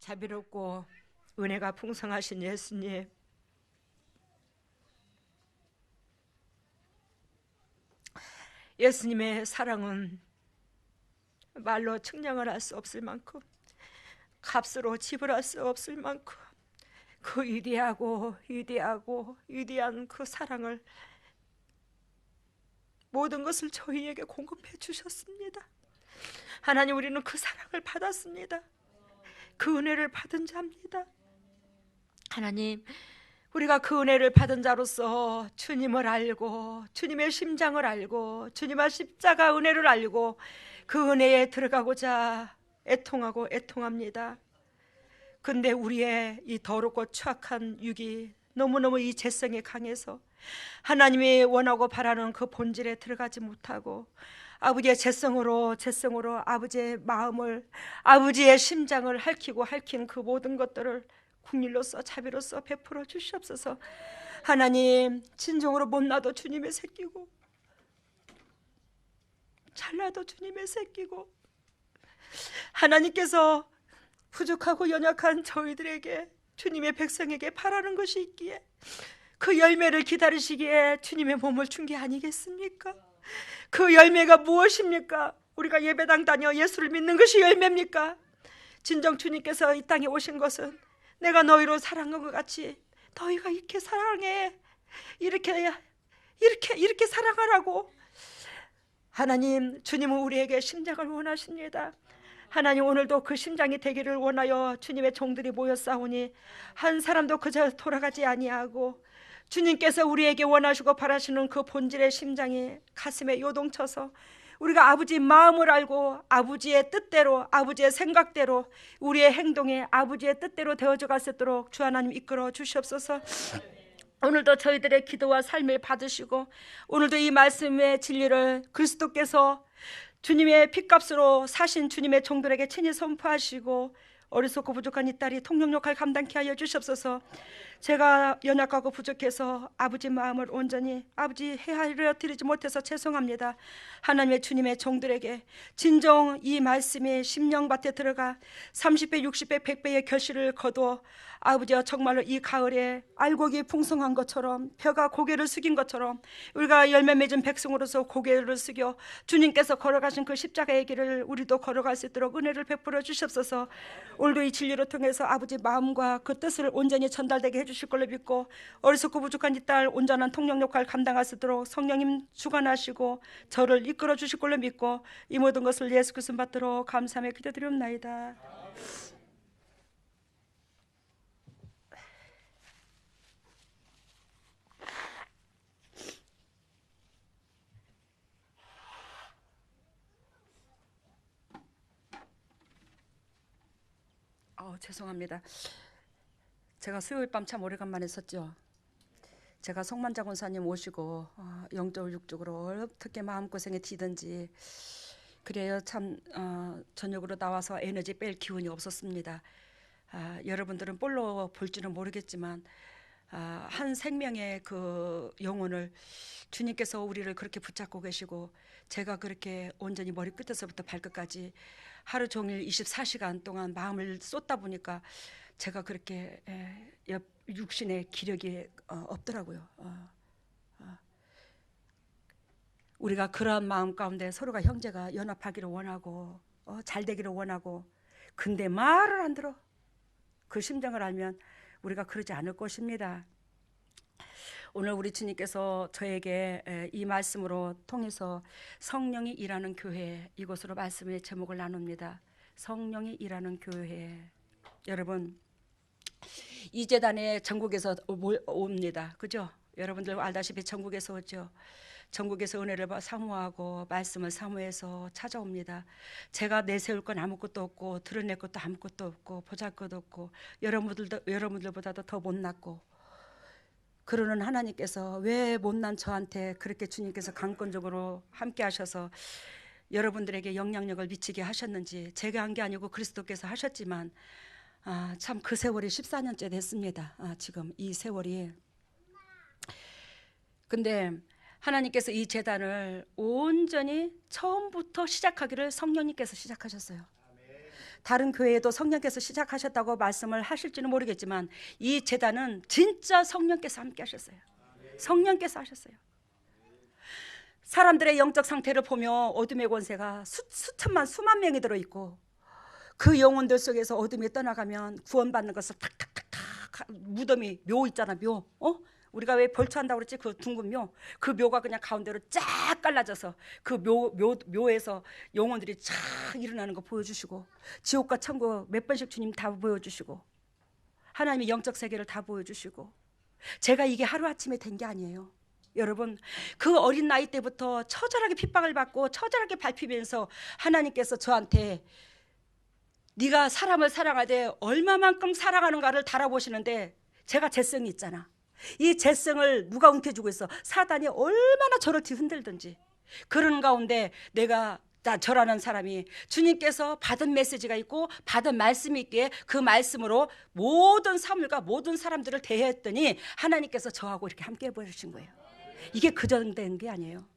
자비롭고 은혜가 풍성하신 예수님, 예수님의 사랑은 말로 측량을 할 수 없을 만큼, 값으로 지불할 수 없을 만큼 그 위대하고 위대한 그 사랑을, 모든 것을 저희에게 공급해 주셨습니다. 하나님, 우리는 그 사랑을 받았습니다. 그 은혜를 받은 자입니다. 하나님, 우리가 그 은혜를 받은 자로서 주님을 알고, 주님의 심장을 알고, 주님의 십자가 은혜를 알고 그 은혜에 들어가고자 애통합니다. 근데 우리의 이 더럽고 추악한 육이 너무너무 이 죄성이 강해서 하나님이 원하고 바라는 그 본질에 들어가지 못하고, 아버지의 죄성으로 아버지의 마음을, 아버지의 심장을 핥힌 그 모든 것들을 국률로서 자비로서 베풀어 주시옵소서. 하나님, 진정으로 못나도 주님의 새끼고, 잘나도 주님의 새끼고, 하나님께서 부족하고 연약한 저희들에게, 주님의 백성에게 바라는 것이 있기에 그 열매를 기다리시기에 주님의 몸을 준 게 아니겠습니까? 그 열매가 무엇입니까? 우리가 예배당 다녀 예수를 믿는 것이 열매입니까? 진정 주님께서 이 땅에 오신 것은 내가 너희로 사랑한 것 같이 너희가 이렇게 사랑해, 이렇게 사랑하라고. 하나님, 주님은 우리에게 심장을 원하십니다. 하나님, 오늘도 그 심장이 되기를 원하여 주님의 종들이 모였사오니 한 사람도 그저 돌아가지 아니하고, 주님께서 우리에게 원하시고 바라시는 그 본질의 심장이 가슴에 요동쳐서 우리가 아버지 마음을 알고 아버지의 뜻대로, 아버지의 생각대로, 우리의 행동에 아버지의 뜻대로 되어져 갈 수 있도록 주 하나님 이끌어 주시옵소서. 오늘도 저희들의 기도와 삶을 받으시고, 오늘도 이 말씀의 진리를 그리스도께서 주님의 핏값으로 사신 주님의 종들에게 친히 선포하시고, 어리석고 부족한 이 딸이 통령 역할 감당케 하여 주시옵소서. 제가 연약하고 부족해서 아버지 마음을 온전히 아버지 헤아려 드리지 못해서 죄송합니다. 하나님의 주님의 종들에게 진정 이 말씀이 심령밭에 들어가 30배 60배 100배의 결실을 거두어 아버지와 정말로 이 가을에 알곡이 풍성한 것처럼, 벼가 고개를 숙인 것처럼 우리가 열매 맺은 백성으로서 고개를 숙여 주님께서 걸어가신 그 십자가의 길을 우리도 걸어갈 수 있도록 은혜를 베풀어 주시옵소서. 오늘도 이 진리를 통해서 아버지 마음과 그 뜻을 온전히 전달되게 해주실 걸로 믿고, 어리석고 부족한 이 딸 온전한 통령 역할 감당할 수 있도록 성령님 주관하시고 저를 이끌어 주실 걸로 믿고, 이 모든 것을 예수 그리스도 받들어 감사하며 기도드리옵나이다. 죄송합니다. 제가 수요일 밤 참 오래간만에 썼죠. 제가 송만자 권사님 오시고 영적 육적으로 어떻게 마음고생에 뒤든지, 그래요. 참 저녁으로 나와서 에너지 뺄 기운이 없었습니다. 여러분들은 볼로 볼지는 모르겠지만 한 생명의 그 영혼을 주님께서 우리를 그렇게 붙잡고 계시고, 제가 그렇게 온전히 머리 끝에서부터 발끝까지 하루 종일 24시간 동안 마음을 쏟다 보니까 제가 그렇게 육신의 기력이 없더라고요. 우리가 그러한 마음 가운데 서로가 형제가 연합하기를 원하고 잘 되기를 원하고, 근데 말을 안 들어. 그 심정을 알면 우리가 그러지 않을 것입니다. 오늘 우리 주님께서 저에게 이 말씀으로 통해서 성령이 일하는 교회, 이곳으로 말씀의 제목을 나눕니다. 성령이 일하는 교회. 여러분, 이 재단에 전국에서 옵니다. 그죠? 여러분들 알다시피 전국에서 오죠. 전국에서 은혜를 사모하고 말씀을 사모해서 찾아옵니다. 제가 내세울 건 아무것도 없고 드러낼 것도 아무것도 없고 보잘것도 없고 여러분들보다도 더 못났고, 그러는 하나님께서 왜 못난 저한테 그렇게 주님께서 강권적으로 함께 하셔서 여러분들에게 영향력을 미치게 하셨는지, 제가 한 게 아니고 그리스도께서 하셨지만 참 그 세월이 14년째 됐습니다. 지금 이 세월이. 근데 하나님께서 이 재단을 온전히 처음부터 시작하기를 성령님께서 시작하셨어요. 다른 교회에도 성령께서 시작하셨다고 말씀을 하실지는 모르겠지만 이 제단은 진짜 성령께서 함께 하셨어요. 성령께서 하셨어요. 사람들의 영적 상태를 보며 어둠의 권세가 수만 명이 들어있고 그 영혼들 속에서 어둠이 떠나가면 구원받는 것을 탁탁탁탁 무덤이 묘 있잖아, 묘. 우리가 왜 벌초한다고 그랬지? 그 둥근 묘. 그 묘가 그냥 가운데로 쫙 갈라져서 그 묘에서 영혼들이 쫙 일어나는 거 보여주시고, 지옥과 천국 몇 번씩 주님 다 보여주시고, 하나님의 영적 세계를 다 보여주시고. 제가 이게 하루아침에 된 게 아니에요. 여러분, 그 어린 나이 때부터 처절하게 핍박을 받고 처절하게 밟히면서 하나님께서 저한테 네가 사람을 사랑하되 얼마만큼 사랑하는가를 달아보시는데, 제가 재성이 있잖아. 이 재성을 누가 움켜쥐고 있어? 사단이 얼마나 저를 뒤흔들든지. 그런 가운데 내가 저라는 사람이 주님께서 받은 메시지가 있고 받은 말씀이 있기에 그 말씀으로 모든 사물과 모든 사람들을 대했더니 하나님께서 저하고 이렇게 함께 해버리신 거예요. 이게 그저 된 게 아니에요.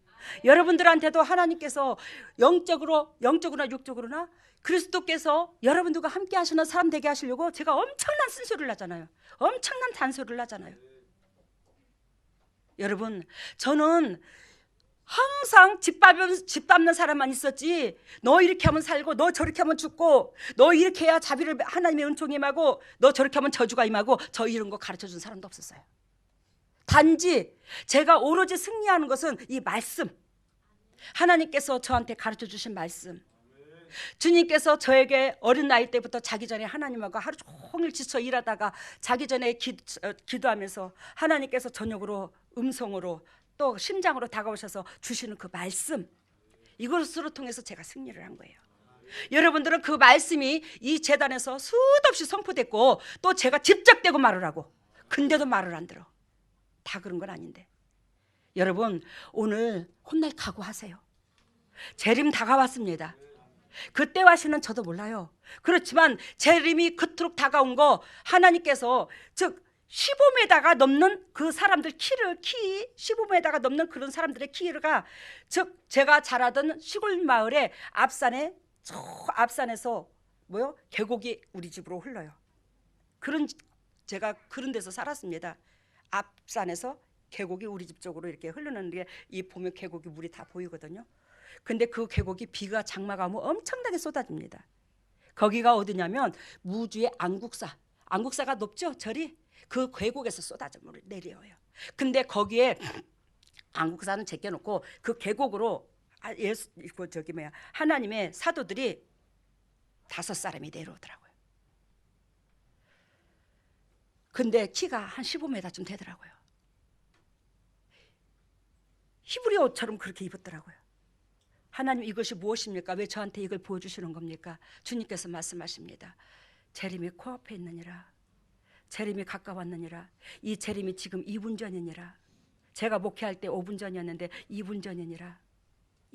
여러분들한테도 하나님께서 영적으로나 육적으로나 그리스도께서 여러분들과 함께 하시는 사람 되게 하시려고 제가 엄청난 쓴소리를 하잖아요. 엄청난 잔소리를 하잖아요. 여러분, 저는 항상 집 밟는 사람만 있었지, 너 이렇게 하면 살고 너 저렇게 하면 죽고 너 이렇게 해야 자비를 하나님의 은총이 임하고 너 저렇게 하면 저주가 임하고, 저 이런 거 가르쳐준 사람도 없었어요. 단지 제가 오로지 승리하는 것은 이 말씀, 하나님께서 저한테 가르쳐 주신 말씀. 주님께서 저에게 어린 나이 때부터 자기 전에 하나님하고 하루 종일 지쳐 일하다가 자기 전에 기도하면서 하나님께서 저녁으로 음성으로 또 심장으로 다가오셔서 주시는 그 말씀, 이것으로 통해서 제가 승리를 한 거예요. 여러분들은 그 말씀이 이 제단에서 수도 없이 선포됐고 또 제가 직접 대고 말을 하고, 근데도 말을 안 들어. 다 그런 건 아닌데. 여러분, 오늘 혼날 각오하세요. 재림 다가왔습니다. 그때와 시는 저도 몰라요. 그렇지만 재림이 그토록 다가온 거, 하나님께서 즉 15m가 넘는 그 사람들 키 15m가 넘는 그런 사람들의 키가, 즉 제가 자라던 시골 마을의 앞산에서 계곡이 우리 집으로 흘러요. 제가 그런 데서 살았습니다. 앞산에서 계곡이 우리 집 쪽으로 이렇게 흐르는 게, 이 보면 계곡이 물이 다 보이거든요. 근데 그 계곡이 비가 장마가 오면 엄청나게 쏟아집니다. 거기가 어디냐면 무주의 안국사가 높죠, 절이. 그 계곡에서 쏟아져 물을 내려요. 근데 거기에 안국사는 제껴놓고 그 계곡으로 하나님의 사도들이 5사람이 내려오더라고요. 근데 키가 한 15m쯤 되더라고요. 히브리 옷처럼 그렇게 입었더라고요. 하나님, 이것이 무엇입니까? 왜 저한테 이걸 보여주시는 겁니까? 주님께서 말씀하십니다. 재림이 코앞에 있느니라. 재림이 가까웠느니라. 이 재림이 지금 2분 전이니라. 제가 목회할 때 5분 전이었는데 2분 전이니라.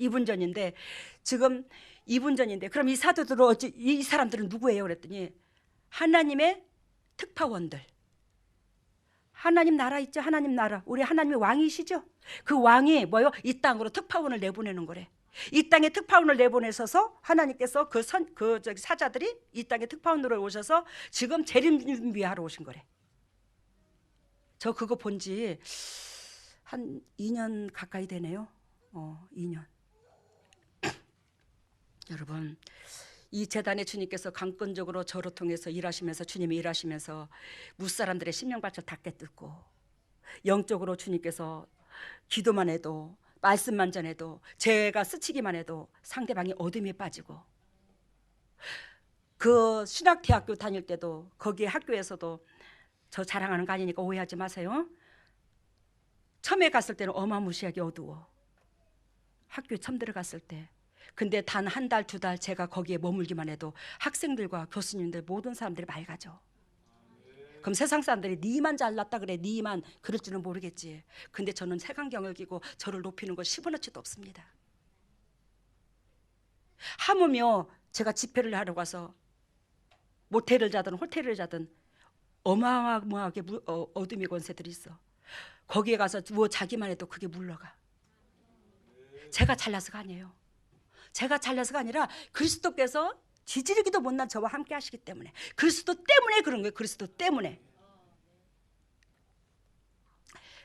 2분 전인데 지금 2분 전인데, 그럼 이 사도들은 이 사람들은 누구예요? 그랬더니 하나님의 특파원들. 하나님 나라 있죠? 하나님 나라. 우리 하나님의 왕이시죠? 그 왕이 이 땅으로 특파원을 내보내는 거래. 이 땅에 특파원을 내보내셔서 하나님께서 사자들이 이 땅에 특파원으로 오셔서 지금 재림 준비하러 오신 거래. 저 그거 본 지 한 2년 가까이 되네요. 2년. 여러분, 이 재단의 주님께서 강권적으로 저로 통해서 일하시면서, 주님이 일하시면서 무사람들의 심령밭을 다 깨뜨고, 영적으로 주님께서 기도만 해도, 말씀만 전해도, 제가 스치기만 해도 상대방이 어둠에 빠지고, 그 신학대학교 다닐 때도 거기 학교에서도, 저 자랑하는 거 아니니까 오해하지 마세요. 처음에 갔을 때는 어마무시하게 어두워. 학교에 처음 들어갔을 때. 근데 단 한 달, 2달 제가 거기에 머물기만 해도 학생들과 교수님들 모든 사람들이 맑아져. 그럼 세상 사람들이 니만 잘났다 그래, 니만 그럴 줄은 모르겠지. 근데 저는 색안경을 끼고 저를 높이는 거 10원어치도 없습니다. 하물며 제가 집회를 하러 가서 모텔을 자든 호텔을 자든 어마어마하게 어둠의 권세들이 있어. 거기에 가서 누워 자기만 해도 그게 물러가. 제가 잘나서가 아니에요. 제가 잘나서가 아니라 그리스도께서 지지르기도 못난 저와 함께 하시기 때문에, 그리스도 때문에 그런 거예요. 그리스도 때문에.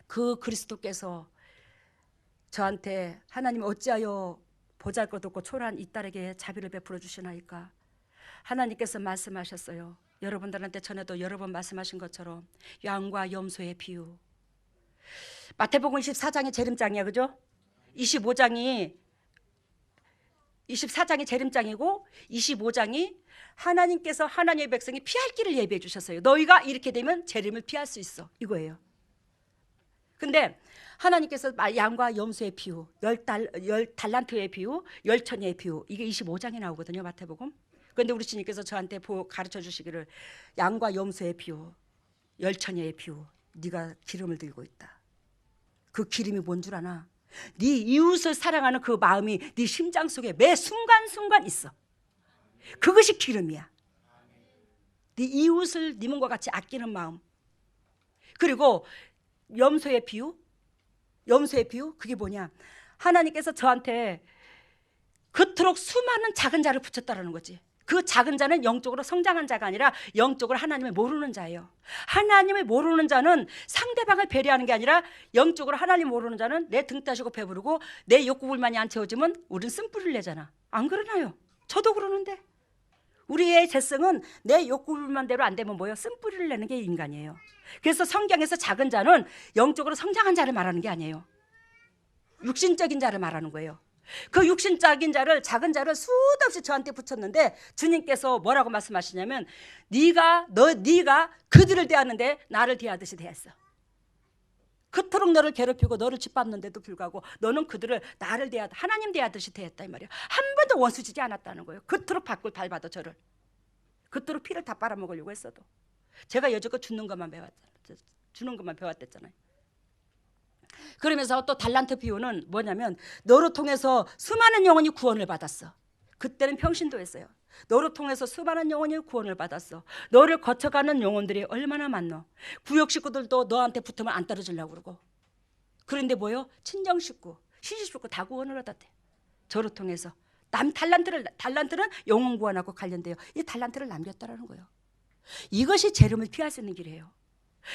그 그리스도께서 저한테 하나님 어찌하여 보잘것없고 초라한 이 딸에게 자비를 베풀어 주시나이까. 하나님께서 말씀하셨어요. 여러분들한테 전에도 여러 번 말씀하신 것처럼 양과 염소의 비유. 마태복음 24장이 재림장이야, 그죠? 24장이 재림장이고 25장이 하나님께서 하나님의 백성이 피할 길을 예비해 주셨어요. 너희가 이렇게 되면 재림을 피할 수 있어, 이거예요. 근데 하나님께서 양과 염소의 비유, 10달란트의 비유, 10처녀의 비유, 이게 25장에 나오거든요, 마태복음. 그런데 우리 주님께서 저한테 가르쳐 주시기를 양과 염소의 비유, 10처녀의 비유, 네가 기름을 들고 있다. 그 기름이 뭔 줄 아나? 네 이웃을 사랑하는 그 마음이 네 심장 속에 매 순간순간 있어. 그것이 기름이야. 네 이웃을 네 몸과 같이 아끼는 마음. 그리고 염소의 비유, 그게 뭐냐? 하나님께서 저한테 그토록 수많은 작은 자를 붙였다라는 거지. 그 작은 자는 영적으로 성장한 자가 아니라 영적으로 하나님을 모르는 자예요. 하나님을 모르는 자는 상대방을 배려하는 게 아니라 영적으로 하나님 모르는 자는 내 등 따시고 배부르고 내 욕구불만이 안 채워지면 우린 쓴뿌리를 내잖아. 안 그러나요? 저도 그러는데. 우리의 재성은 내 욕구불만대로 안 되면 뭐예요? 쓴뿌리를 내는 게 인간이에요. 그래서 성경에서 작은 자는 영적으로 성장한 자를 말하는 게 아니에요. 육신적인 자를 말하는 거예요. 그 육신적인 자를, 작은 자를 수도 없이 저한테 붙였는데 주님께서 뭐라고 말씀하시냐면 네가 그들을 대하는데 나를 대하듯이 대했어. 그토록 너를 괴롭히고 너를 짓밟는데도 불구하고 너는 그들을 나를 하나님 대하듯이 대했다 이 말이야. 한 번도 원수지지 않았다는 거예요. 그토록 밖을 밟아도 저를, 그토록 피를 다 빨아먹으려고 했어도 제가 여지껏 주는 것만 배웠댔잖아요. 그러면서 또 달란트 비유는 뭐냐면 너로 통해서 수많은 영혼이 구원을 받았어. 그때는 평신도였어요. 너로 통해서 수많은 영혼이 구원을 받았어. 너를 거쳐가는 영혼들이 얼마나 많노. 구역 식구들도 너한테 붙으면 안 떨어지려고 그러고. 그런데 뭐요? 친정 식구, 시집 식구 다 구원을 얻었대. 저로 통해서. 달란트는 영혼 구원하고 관련돼요. 이 달란트를 남겼다라는 거예요. 이것이 재림을 피할 수 있는 길이에요.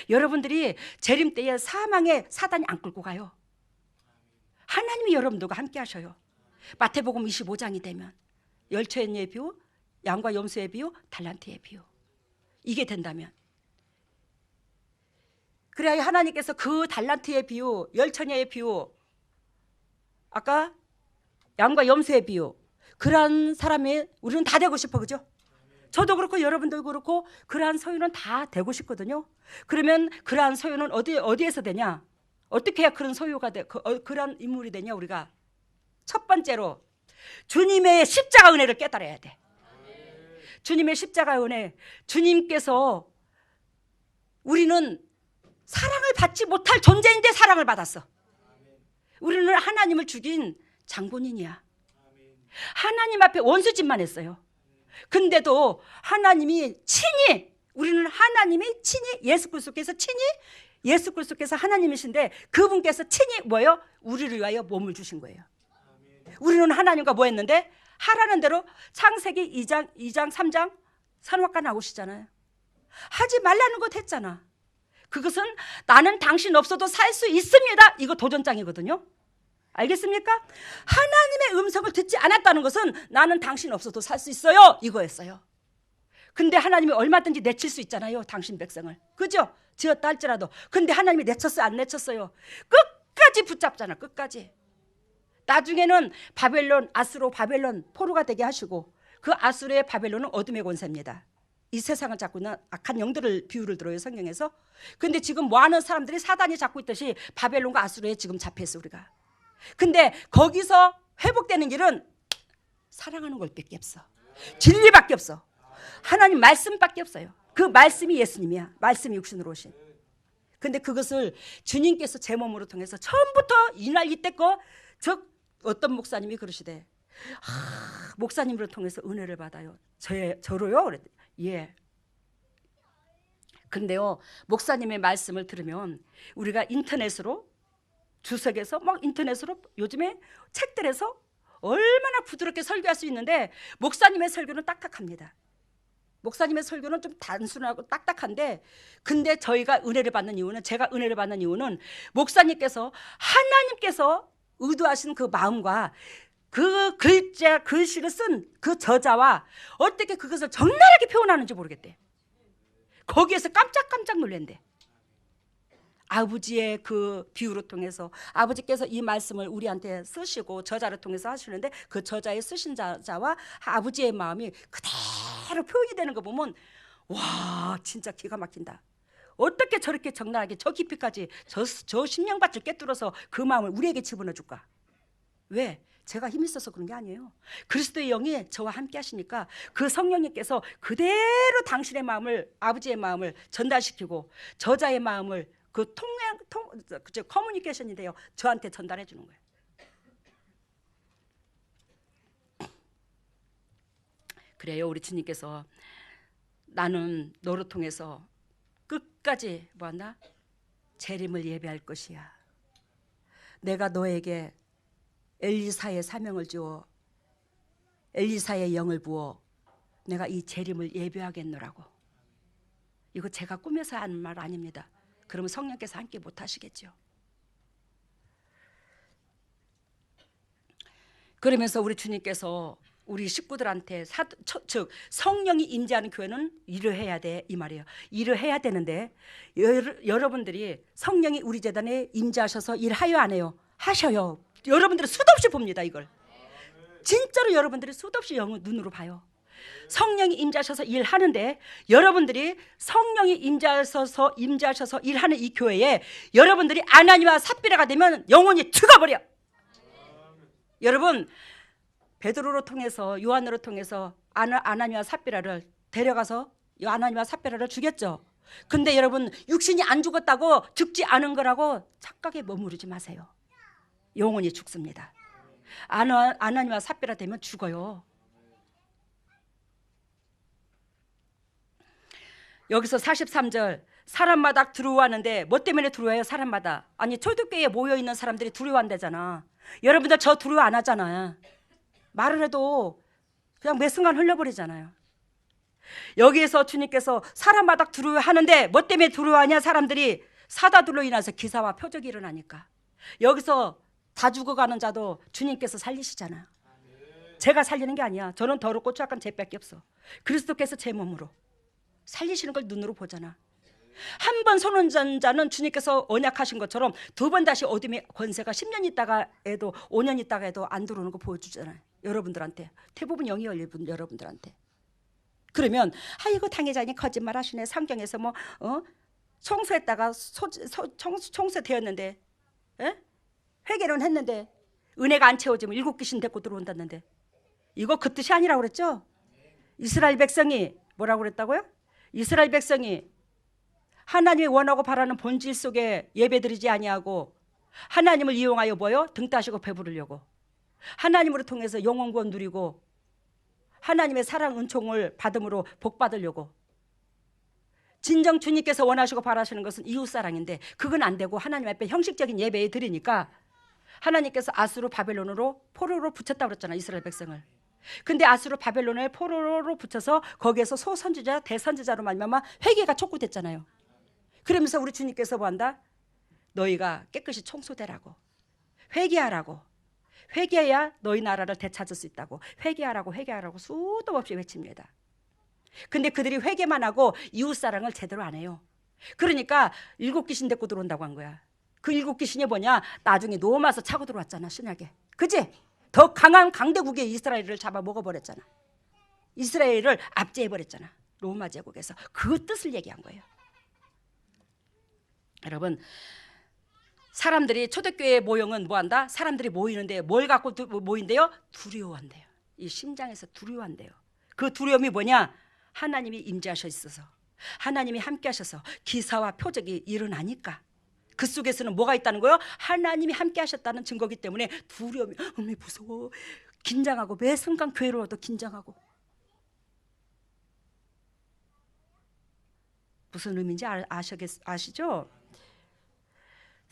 여러분들이 재림 때에 사망에 사단이 안 끌고 가요. 하나님이 여러분들과 함께 하셔요. 마태복음 25장이 되면 열처녀의 비유, 양과 염소의 비유, 달란트의 비유, 이게 된다면, 그래야 하나님께서 그 달란트의 비유, 열처녀의 비유, 아까 양과 염소의 비유, 그러한 사람이 우리는 다 되고 싶어, 그죠? 저도 그렇고 여러분도 그렇고 그러한 소유는 다 되고 싶거든요. 그러면 그러한 소유는 어디에서 되냐? 어떻게 해야 그런 소유가 그러한 인물이 되냐? 우리가 첫 번째로 주님의 십자가 은혜를 깨달아야 돼. 주님의 십자가 은혜. 주님께서 우리는 사랑을 받지 못할 존재인데 사랑을 받았어. 우리는 하나님을 죽인 장본인이야. 하나님 앞에 원수짓만 했어요. 근데도 하나님이 친히, 우리는 하나님이 친히 예수 그리스도께서 하나님이신데 그분께서 친히 뭐예요? 우리를 위하여 몸을 주신 거예요. 우리는 하나님과 뭐 했는데? 하라는 대로 창세기 2장 3장 선악과 나오시잖아요. 하지 말라는 것 했잖아. 그것은 나는 당신 없어도 살 수 있습니다, 이거 도전장이거든요. 알겠습니까? 하나님의 음성을 듣지 않았다는 것은 나는 당신 없어도 살 수 있어요, 이거였어요. 근데 하나님이 얼마든지 내칠 수 있잖아요, 당신 백성을. 그죠? 지었다 할지라도. 근데 하나님이 내쳤어요, 안 내쳤어요? 끝까지 붙잡잖아, 끝까지. 나중에는 바벨론 포로가 되게 하시고, 그 아수르의 바벨론은 어둠의 권세입니다. 이 세상을 잡고 있는 악한 영들을 비유를 들어요, 성경에서. 근데 지금 많은 사람들이 사단이 잡고 있듯이 바벨론과 아수르에 지금 잡혀있어, 우리가. 근데 거기서 회복되는 길은 사랑하는 것밖에 없어. 진리밖에 없어. 하나님 말씀밖에 없어요. 그 말씀이 예수님이야. 말씀이 육신으로 오신. 근데 그것을 주님께서 제 몸으로 통해서 처음부터 이날 이때껏 어떤 목사님이 그러시대. 목사님을 통해서 은혜를 받아요. 저로요? 그랬더니 예. 근데요, 목사님의 말씀을 들으면 우리가 인터넷으로 주석에서 막 인터넷으로 요즘에 책들에서 얼마나 부드럽게 설교할 수 있는데 목사님의 설교는 딱딱합니다. 목사님의 설교는 좀 단순하고 딱딱한데, 근데 저희가 은혜를 받는 이유는, 제가 은혜를 받는 이유는 목사님께서 하나님께서 의도하신 그 마음과 그 글씨를 쓴 그 저자와 어떻게 그것을 적나라하게 표현하는지 모르겠대. 거기에서 깜짝깜짝 놀란대. 아버지의 그 비유를 통해서 아버지께서 이 말씀을 우리한테 쓰시고 저자를 통해서 하시는데, 그 저자의 쓰신 자와 아버지의 마음이 그대로 표현이 되는 거 보면 와, 진짜 기가 막힌다. 어떻게 저렇게 적나라하게 저 깊이까지 저 심령밭을 꿰뚫어서 그 마음을 우리에게 집어넣어 줄까? 왜? 제가 힘이 있어서 그런 게 아니에요. 그리스도의 영이 저와 함께 하시니까 그 성령님께서 그대로 당신의 마음을, 아버지의 마음을 전달시키고 저자의 마음을 그 커뮤니케이션이 되어 저한테 전달해 주는 거예요. 그래요. 우리 주님께서 나는 너를 통해서 끝까지 뭐한다? 재림을 예배할 것이야. 내가 너에게 엘리사의 사명을 주어 엘리사의 영을 부어 내가 이 재림을 예배하겠노라고. 이거 제가 꾸며서 하는 말 아닙니다. 그러면 성령께서 함께 못 하시겠죠. 그러면서 우리 주님께서 우리 식구들한테 즉 성령이 임재하는 교회는 일을 해야 돼, 이 말이에요. 일을 해야 되는데 여러분들이 성령이 우리 재단에 임재하셔서 일하여 안 해요? 하셔요. 여러분들은 수도 없이 봅니다. 이걸 진짜로 여러분들이 수도 없이 눈으로 봐요. 성령이 임재하셔서 일하는데, 여러분들이 성령이 임재하셔서 일하는 이 교회에 여러분들이 아나니와 삽비라가 되면 영혼이 죽어버려. 여러분, 베드로를 통해서, 요한으로 통해서 아나니와 삽비라를 데려가서 아나니와 삽비라를 죽였죠. 근데 여러분, 육신이 안 죽었다고 죽지 않은 거라고 착각에 머무르지 마세요. 영혼이 죽습니다. 아나니와 삽비라 되면 죽어요. 여기서 43절, 사람마다 두려워하는데 뭐 때문에 두려워해요? 사람마다. 아니, 초대교회에 모여있는 사람들이 두려워한다잖아. 여러분들 저 두려워 안 하잖아요. 말을 해도 그냥 매 순간 흘려버리잖아요. 여기에서 주님께서 사람마다 두려워하는데 뭐 때문에 두려워하냐? 사람들이 사다들로 인해서 기사와 표적이 일어나니까. 여기서 다 죽어가는 자도 주님께서 살리시잖아요. 제가 살리는 게 아니야. 저는 더럽고 추악한 죄밖에 없어. 그리스도께서 제 몸으로 살리시는 걸 눈으로 보잖아. 한 번 손은 잔 자는 주님께서 언약하신 것처럼 두 번 다시 어둠의 권세가 10년 있다가 해도 5년 있다가 해도 안 들어오는 거 보여주잖아요. 여러분들한테. 대부분 영이 열린 분 여러분들한테. 그러면 이거 당회장이 거짓말 하시네. 상경에서 청소했다가 청소 되었는데, 회개는 했는데 은혜가 안 채워지면 7귀신 데리고 들어온다는데, 이거 그 뜻이 아니라고 그랬죠? 이스라엘 백성이 뭐라고 그랬다고요? 이스라엘 백성이 하나님이 원하고 바라는 본질 속에 예배드리지 아니하고 하나님을 이용하여 뭐요? 등 따시고 배부르려고, 하나님으로 통해서 영원 구원 누리고 하나님의 사랑 은총을 받음으로 복 받으려고. 진정 주님께서 원하시고 바라시는 것은 이웃사랑인데 그건 안 되고 하나님 앞에 형식적인 예배에 드리니까 하나님께서 아수르 바벨론으로 포로로 붙였다고 그랬잖아, 이스라엘 백성을. 근데 아수르 바벨론을 포로로 붙여서 거기에서 소선지자 대선지자로 말미암아 회개가 촉구됐잖아요. 그러면서 우리 주님께서 뭐한다? 너희가 깨끗이 청소되라고, 회개하라고, 회개해야 너희 나라를 되찾을 수 있다고, 회개하라고 수도 없이 외칩니다. 근데 그들이 회개만 하고 이웃사랑을 제대로 안 해요. 그러니까 7귀신 데리고 들어온다고 한 거야. 그 7귀신이 뭐냐? 나중에 노마서 차고 들어왔잖아, 신약에. 그치? 더 강한 강대국의 이스라엘을 잡아 먹어버렸잖아. 이스라엘을 압제해버렸잖아, 로마 제국에서. 그 뜻을 얘기한 거예요. 여러분, 사람들이 초대교회 모형은 뭐한다? 사람들이 모이는데 뭘 갖고 모인대요? 두려워한대요. 이 심장에서 두려워한대요. 그 두려움이 뭐냐? 하나님이 임재하셔 있어서, 하나님이 함께 하셔서 기사와 표적이 일어나니까. 그 속에서는 뭐가 있다는 거예요? 하나님이 함께 하셨다는 증거기 때문에 두려움이, 무서워, 긴장하고, 매 순간 괴로워도 긴장하고. 무슨 의미인지 아시죠?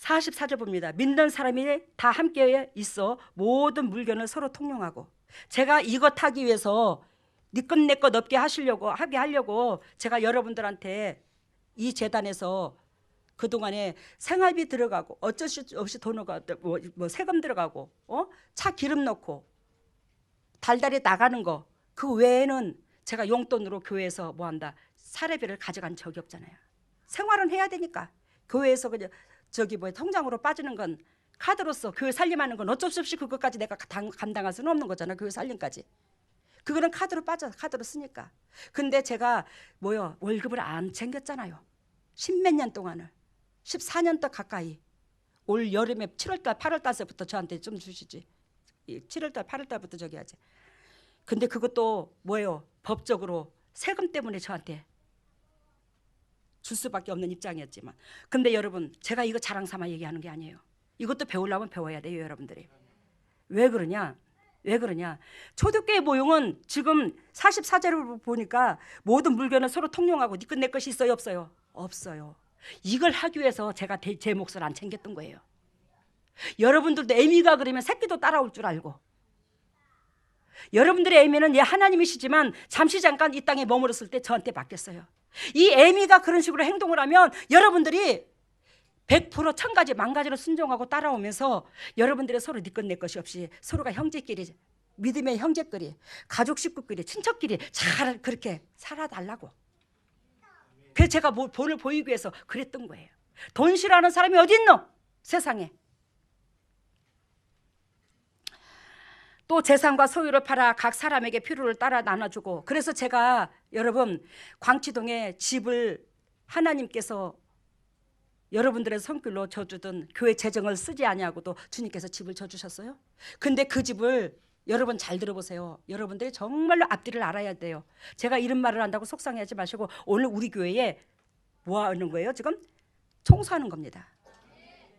44절 봅니다. 믿는 사람이 다 함께 있어 모든 물건을 서로 통용하고. 제가 이것 하기 위해서 네 것 내 것 없게 하게 하려고 제가 여러분들한테 이 재단에서 그동안에 생활비 들어가고 어쩔 수 없이 돈 뭐 세금 들어가고 차 기름 넣고 달달이 나가는 거, 그 외에는 제가 용돈으로 교회에서 뭐 한다, 사례비를 가져간 적이 없잖아요. 생활은 해야 되니까. 교회에서 그냥 통장으로 빠지는 건, 카드로서 교회 살림하는 건 어쩔 수 없이 그것까지 내가 감당할 수는 없는 거잖아. 교회 살림까지. 그거는 카드로 카드로 쓰니까. 근데 제가 월급을 안 챙겼잖아요. 십몇 년 동안을. 14년 더 가까이. 올 여름에 7월달 8월달서부터 저한테 좀 주시지. 7월달 8월달부터 저기 하지. 근데 그것도 법적으로 세금 때문에 저한테 줄 수밖에 없는 입장이었지만, 근데 여러분, 제가 이거 자랑 삼아 얘기하는 게 아니에요. 이것도 배우려면 배워야 돼요, 여러분들이. 왜 그러냐? 초대교회 모형은 지금 44절을 보니까 모든 물건을 서로 통용하고 네 것 내 것이 있어요, 없어요? 없어요. 이걸 하기 위해서 제가 제 몫을 안 챙겼던 거예요. 여러분들도 애미가 그러면 새끼도 따라올 줄 알고, 여러분들의 애미는 하나님이시지만 잠시 잠깐 이 땅에 머물렀을 때 저한테 맡겼어요. 이 애미가 그런 식으로 행동을 하면 여러분들이 100% 1000가지 만가지로 순종하고 따라오면서 여러분들의 서로 네 것 내 것이 없이 서로가 형제끼리, 믿음의 형제끼리, 가족 식구끼리, 친척끼리 잘 그렇게 살아달라고. 그래서 제가 본을 보이기 위해서 그랬던 거예요. 돈 싫어하는 사람이 어디 있노? 세상에. 또 재산과 소유를 팔아 각 사람에게 필요를 따라 나눠주고. 그래서 제가 여러분, 광치동에 집을 하나님께서 여러분들의 손길로 져주던 교회 재정을 쓰지 아니하고도 주님께서 집을 져주셨어요. 근데 그 집을 여러분 잘 들어보세요. 여러분들이 정말로 앞뒤를 알아야 돼요. 제가 이런 말을 한다고 속상해하지 마시고, 오늘 우리 교회에 뭐 하는 거예요? 지금 청소하는 겁니다.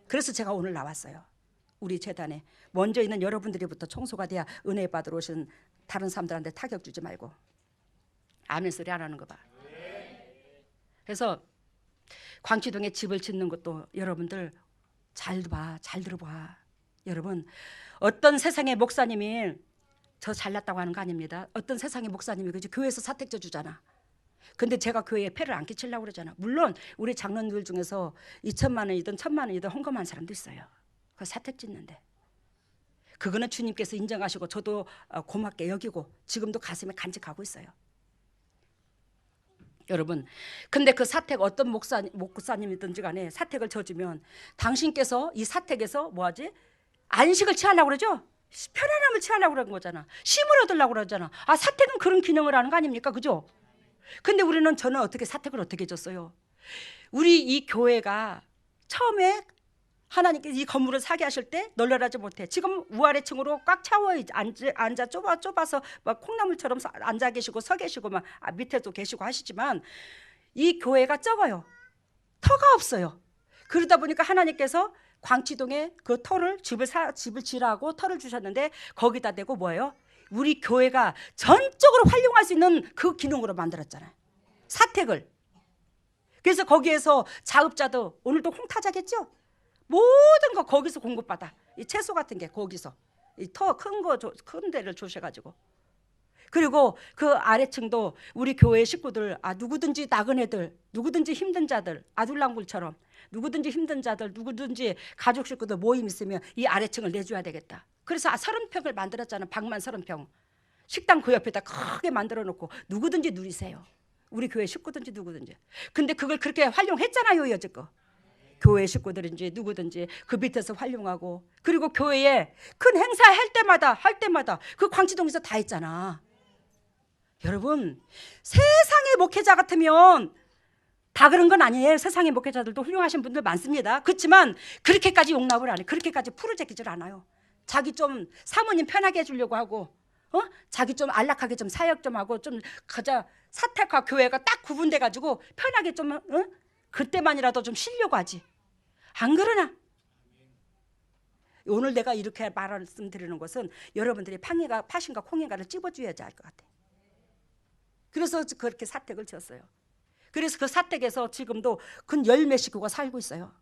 그래서 제가 오늘 나왔어요. 우리 재단에 먼저 있는 여러분들이부터 청소가 돼야 은혜 받으러 오신 다른 사람들한테 타격 주지 말고. 아멘 소리 안 하는 거 봐. 그래서 광치동에 집을 짓는 것도 여러분들 잘 들어봐. 여러분, 어떤 세상의 목사님이 저 잘났다고 하는 거 아닙니다. 어떤 세상의 목사님이 그죠, 교회에서 사택 져주잖아. 근데 제가 교회에 폐를 안 끼치려고 그러잖아. 물론 우리 장로님들 중에서 2천만 원이든 1,000만 원이든 헌금한 사람도 있어요. 그 사택 짓는데 그거는 주님께서 인정하시고 저도 고맙게 여기고 지금도 가슴에 간직하고 있어요. 여러분, 근데 그 사택, 어떤 목사님이든지 간에 사택을 져주면 당신께서 이 사택에서 뭐하지? 안식을 취하려고 그러죠? 편안함을 취하려고 그런 거잖아. 쉼을 얻으려고 그러잖아. 사택은 그런 기능을 하는 거 아닙니까? 그죠? 근데 저는 어떻게 사택을 어떻게 줬어요? 우리 이 교회가 처음에 하나님께서 이 건물을 사게 하실 때 널널하지 못해. 지금 우아래층으로 꽉 차워 앉아 좁아서 막 콩나물처럼 앉아 계시고 서 계시고 막 밑에도 계시고 하시지만 이 교회가 적어요. 터가 없어요. 그러다 보니까 하나님께서 광치동에 그 터를 집을 지라고 터를 주셨는데 거기다 대고 뭐예요? 우리 교회가 전적으로 활용할 수 있는 그 기능으로 만들었잖아요. 사택을. 그래서 거기에서 자업자도 오늘도 홍타자겠죠? 모든 거 거기서 공급받아. 이 채소 같은 게 거기서 이 터 큰 데를 주셔가지고. 그리고 그 아래층도 우리 교회 식구들, 누구든지 나그네들, 누구든지 힘든 자들, 아둘랑굴처럼 누구든지 힘든 자들, 누구든지 가족 식구들 모임 있으면 이 아래층을 내줘야 되겠다. 그래서 30평을 만들었잖아. 방만 30평. 식당 그 옆에다 크게 만들어 놓고 누구든지 누리세요. 우리 교회 식구든지 누구든지. 근데 그걸 그렇게 활용했잖아요, 여지껏. 교회 식구들인지 누구든지 그 밑에서 활용하고, 그리고 교회에 큰 행사 할 때마다 그 광치동에서 다 했잖아. 여러분, 세상의 목회자 같으면 다 그런 건 아니에요. 세상의 목회자들도 훌륭하신 분들 많습니다. 그렇지만 그렇게까지 용납을 안 해. 그렇게까지 풀을 제끼질 않아요. 자기 좀 사모님 편하게 해주려고 하고, 자기 좀 안락하게 좀 사역 좀 하고, 좀 가자 사택과 교회가 딱 구분돼 가지고 편하게 좀 그때만이라도 좀 쉬려고 하지. 안 그러나? 오늘 내가 이렇게 말씀드리는 것은 여러분들이 파신과 콩인가를 찝어줘야지 알 것 같아. 그래서 그렇게 사택을 지었어요. 그래서 그 사택에서 지금도 근 10몇 식구가 살고 있어요.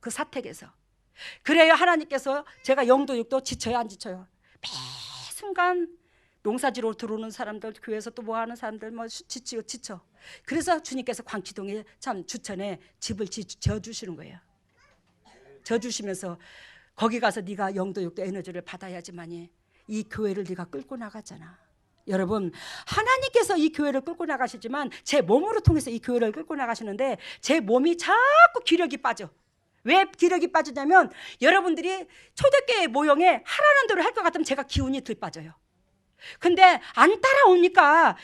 그 사택에서. 그래야 하나님께서 제가 영도 육도 지쳐요 안 지쳐요? 매 순간 농사지로 들어오는 사람들, 교회에서 또 뭐 하는 사람들 뭐 지쳐. 그래서 주님께서 광치동에 참 주천에 집을 지어주시는 거예요. 지어주시면서 거기 가서 네가 영도 육도 에너지를 받아야지만이 이 교회를 네가 끌고 나가잖아. 여러분, 하나님께서 이 교회를 끌고 나가시지만 제 몸으로 통해서 이 교회를 끌고 나가시는데 제 몸이 자꾸 기력이 빠져. 왜 기력이 빠지냐면 여러분들이 초대교회 모형에 하라는 대로 할 것 같으면 제가 기운이 들 빠져요. 근데 안 따라오니까,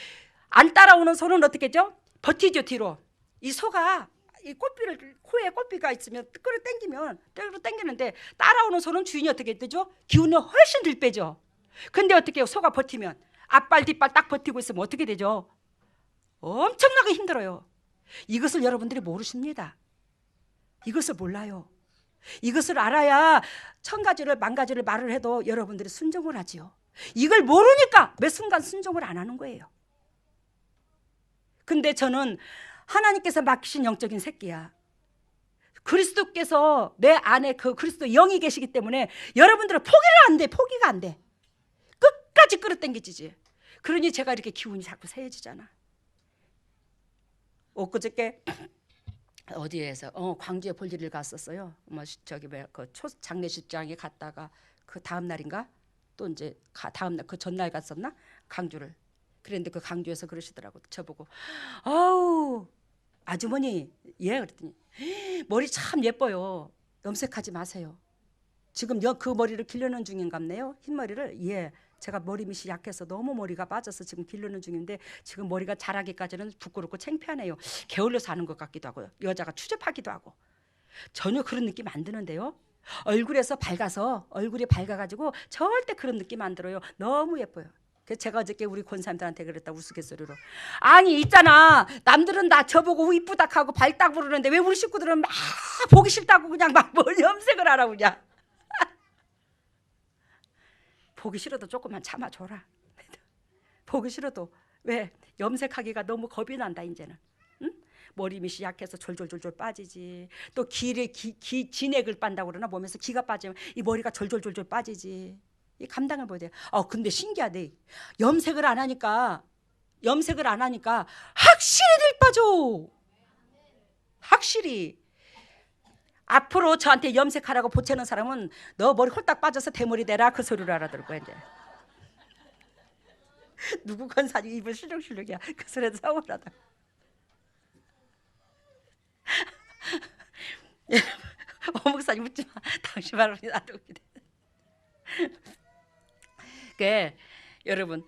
안 따라오는 소는 어떻게 했죠? 버티죠. 뒤로. 이 소가 이 꽃비를, 코에 꽃비가 있으면 끌어당기면 끌어당기는데 따라오는 소는 주인이 어떻게 되죠? 기운을 훨씬 들 빼죠. 근데 어떻게 해요? 소가 버티면 앞발 뒷발 딱 버티고 있으면 어떻게 되죠? 엄청나게 힘들어요. 이것을 여러분들이 모르십니다. 이것을 몰라요. 이것을 알아야 천 가지를 만 가지를 말을 해도 여러분들이 순종을 하지요. 이걸 모르니까 매 순간 순종을 안 하는 거예요. 근데 저는 하나님께서 맡기신 영적인 새끼야. 그리스도께서 내 안에 그 그리스도 영이 계시기 때문에 여러분들은 포기가 안 돼. 끝까지 끌어당기지. 그러니 제가 이렇게 기운이 자꾸 세해지잖아. 엊그저께 어디에서 광주에 볼 일을 갔었어요. 뭐 저기 그 장례식장에 갔다가 그 다음 날인가 또 이제 다음 날 그 전날 갔었나 강주를. 그랬는데 그 강주에서 그러시더라고. 저보고 아우 아주머니 예 그랬더니 머리 참 예뻐요. 염색하지 마세요. 지금 그 머리를 기르는 중인갑네요. 흰 머리를. 예. 제가 머리밑이 약해서 너무 머리가 빠져서 지금 기르는 중인데 지금 머리가 자라기까지는 부끄럽고 창피하네요. 게을러서 하는 것 같기도 하고 여자가 추접하기도 하고. 전혀 그런 느낌 안 드는데요. 얼굴이 밝아가지고 절대 그런 느낌 안 들어요. 너무 예뻐요. 그래서 제가 어저께 우리 권사님들한테 그랬다 우스갯소리로. 아니 있잖아 남들은 나 저보고 이쁘다 하고 밝다고 부르는데 왜 우리 식구들은 막 보기 싫다고 그냥 막 머리 염색을 하라고 그냥. 보기 싫어도 조금만 참아줘라. 보기 싫어도. 왜? 염색하기가 너무 겁이 난다 이제는. 응? 머리밑이 약해서 졸졸졸졸 빠지지. 또 진액을 빤다고 그러나 몸에서 기가 빠지면 이 머리가 졸졸졸졸 빠지지. 이 감당을 못해. 근데 신기하대. 염색을 안 하니까 확실히 들 빠져. 확실히. 앞으로 저한테 염색하라고 보채는 사람은 너 머리 홀딱 빠져서 대머리 되라 그 소리를 알아들을 거야 이제. 누구 권사님 입을 실룩실룩이야. 그 소리에도 서운하다. 목사님 묻지 마. 당신 말은 나도 웃기네. 여러분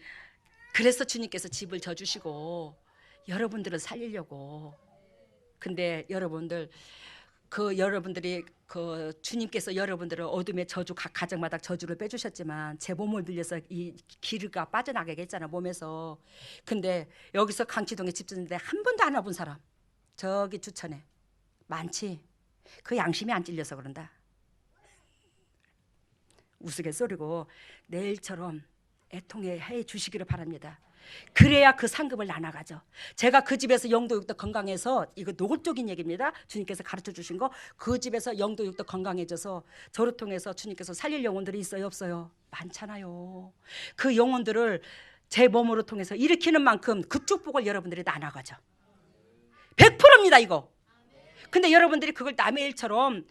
그래서 주님께서 집을 져주시고 여러분들을 살리려고. 근데 여러분들이 주님께서 여러분들을 어둠의 저주 각 가정마다 저주를 빼주셨지만 제 몸을 빌려서 이 기르가 빠져나가게 했잖아 몸에서. 근데 여기서 강치동에 집 짓는데 한 번도 안 와본 사람 저기 주천에 많지. 그 양심이 안 찔려서 그런다. 우스갯소리고 내일처럼 애통해 해 주시기를 바랍니다. 그래야 그 상급을 나눠가죠. 제가 그 집에서 영도육도 건강해서 이거 노골적인 얘기입니다. 주님께서 가르쳐 주신 거. 그 집에서 영도육도 건강해져서 저를 통해서 주님께서 살릴 영혼들이 있어요 없어요? 많잖아요. 그 영혼들을 제 몸으로 통해서 일으키는 만큼 그 축복을 여러분들이 나눠가죠. 100%입니다 이거. 근데 여러분들이 그걸 남의 일처럼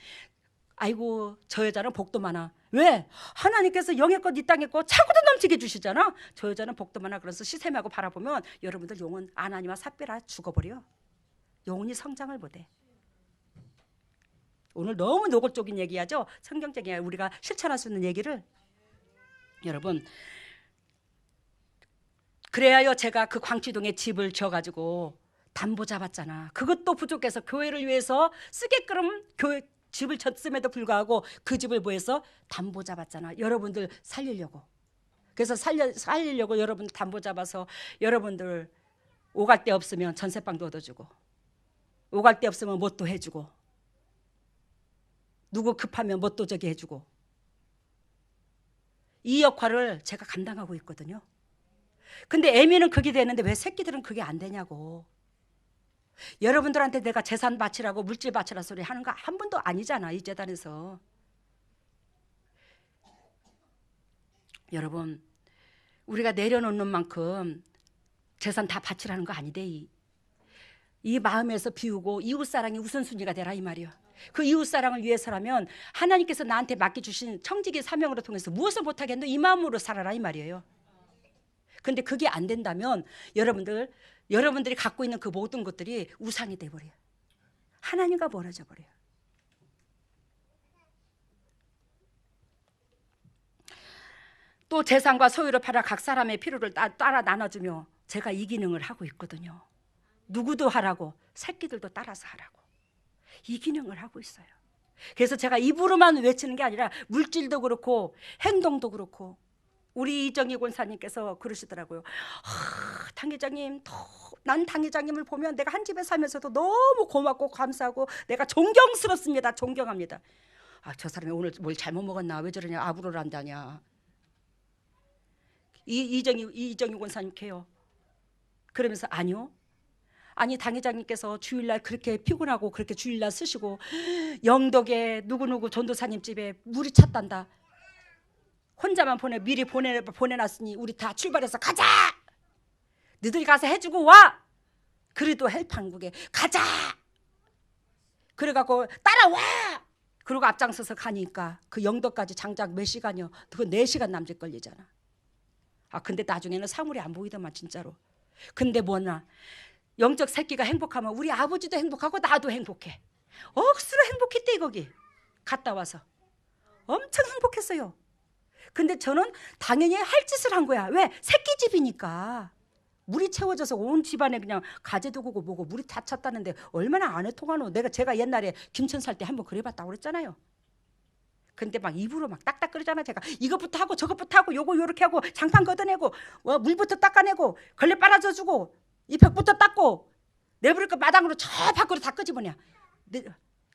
아이고 저 여자는 복도 많아. 왜? 하나님께서 영의껏 이 땅에 거 차고도 넘치게 주시잖아. 저 여자는 복도 많아. 그래서 시샘하고 바라보면 여러분들 영혼 아나니와 삽비라 죽어버려. 영혼이 성장을 못해. 오늘 너무 노골적인 얘기하죠. 성경적인 우리가 실천할 수 있는 얘기를. 여러분 그래야요 제가 그 광치동에 집을 지어가지고 담보 잡았잖아. 그것도 부족해서 교회를 위해서 쓰게끔 교회 집을 졌음에도 불구하고 그 집을 뭐해서 담보 잡았잖아. 여러분들 살리려고. 그래서 살리려고 여러분들 담보 잡아서 여러분들 오갈 데 없으면 전세방도 얻어주고 오갈 데 없으면 뭣도 해주고 누구 급하면 뭣도 저기 해주고 이 역할을 제가 감당하고 있거든요. 근데 애미는 그게 되는데 왜 새끼들은 그게 안 되냐고. 여러분들한테 내가 재산 바치라고 물질 바치라 소리 하는 거 한 번도 아니잖아, 이 재단에서. 여러분, 우리가 내려놓는 만큼 재산 다 바치라는 거 아니대. 이 마음에서 비우고 이웃사랑이 우선순위가 되라 이 말이야. 그 이웃사랑을 위해서라면 하나님께서 나한테 맡겨주신 청지기 사명으로 통해서 무엇을 못하겠노? 이 마음으로 살아라 이 말이에요. 근데 그게 안 된다면 여러분들이 갖고 있는 그 모든 것들이 우상이 돼버려요. 하나님과 멀어져 버려요. 또 재산과 소유를 팔아 각 사람의 필요를 따라 나눠주며 제가 이 기능을 하고 있거든요. 누구도 하라고, 새끼들도 따라서 하라고 이 기능을 하고 있어요. 그래서 제가 입으로만 외치는 게 아니라 물질도 그렇고 행동도 그렇고. 우리 이정희 권사님께서 그러시더라고요. 당 회장님, 난 당 회장님을 보면 내가 한 집에 살면서도 너무 고맙고 감사하고 내가 존경스럽습니다. 존경합니다. 저 사람이 오늘 뭘 잘못 먹었나? 왜 저러냐? 아부를 한다냐? 이정희 권사님께요. 그러면서 아니요. 아니 당 회장님께서 주일날 그렇게 피곤하고 그렇게 주일날 쓰시고 영덕에 누구누구 전도사님 집에 물이 찼단다. 혼자만 미리 보내놨으니 우리 다 출발해서 가자. 너희들이 가서 해주고 와. 그래도 헬판국에 가자. 그래갖고 따라와. 그리고 앞장서서 가니까 그 영덕까지 장작 몇 시간이요? 그거 4시간 남짓 걸리잖아. 근데 나중에는 사물이 안 보이더만 진짜로. 근데 뭐냐, 영적 새끼가 행복하면 우리 아버지도 행복하고 나도 행복해. 억수로 행복했대. 거기 갔다 와서 엄청 행복했어요. 근데 저는 당연히 할 짓을 한 거야. 왜? 새끼 집이니까. 물이 채워져서 온 집안에 그냥 가재도 구고 뭐고 물이 다 찼다는데 얼마나 안 해통하노. 제가 옛날에 김천 살 때 한번 그래봤다고 그랬잖아요. 근데 막 입으로 막 딱딱 끓이잖아. 제가 이것부터 하고 저것부터 하고 요거 요렇게 하고 장판 걷어내고 물부터 닦아내고 걸레 빨아줘주고 이 벽부터 닦고 내버릴 거 마당으로 저 밖으로 다 끄집어내.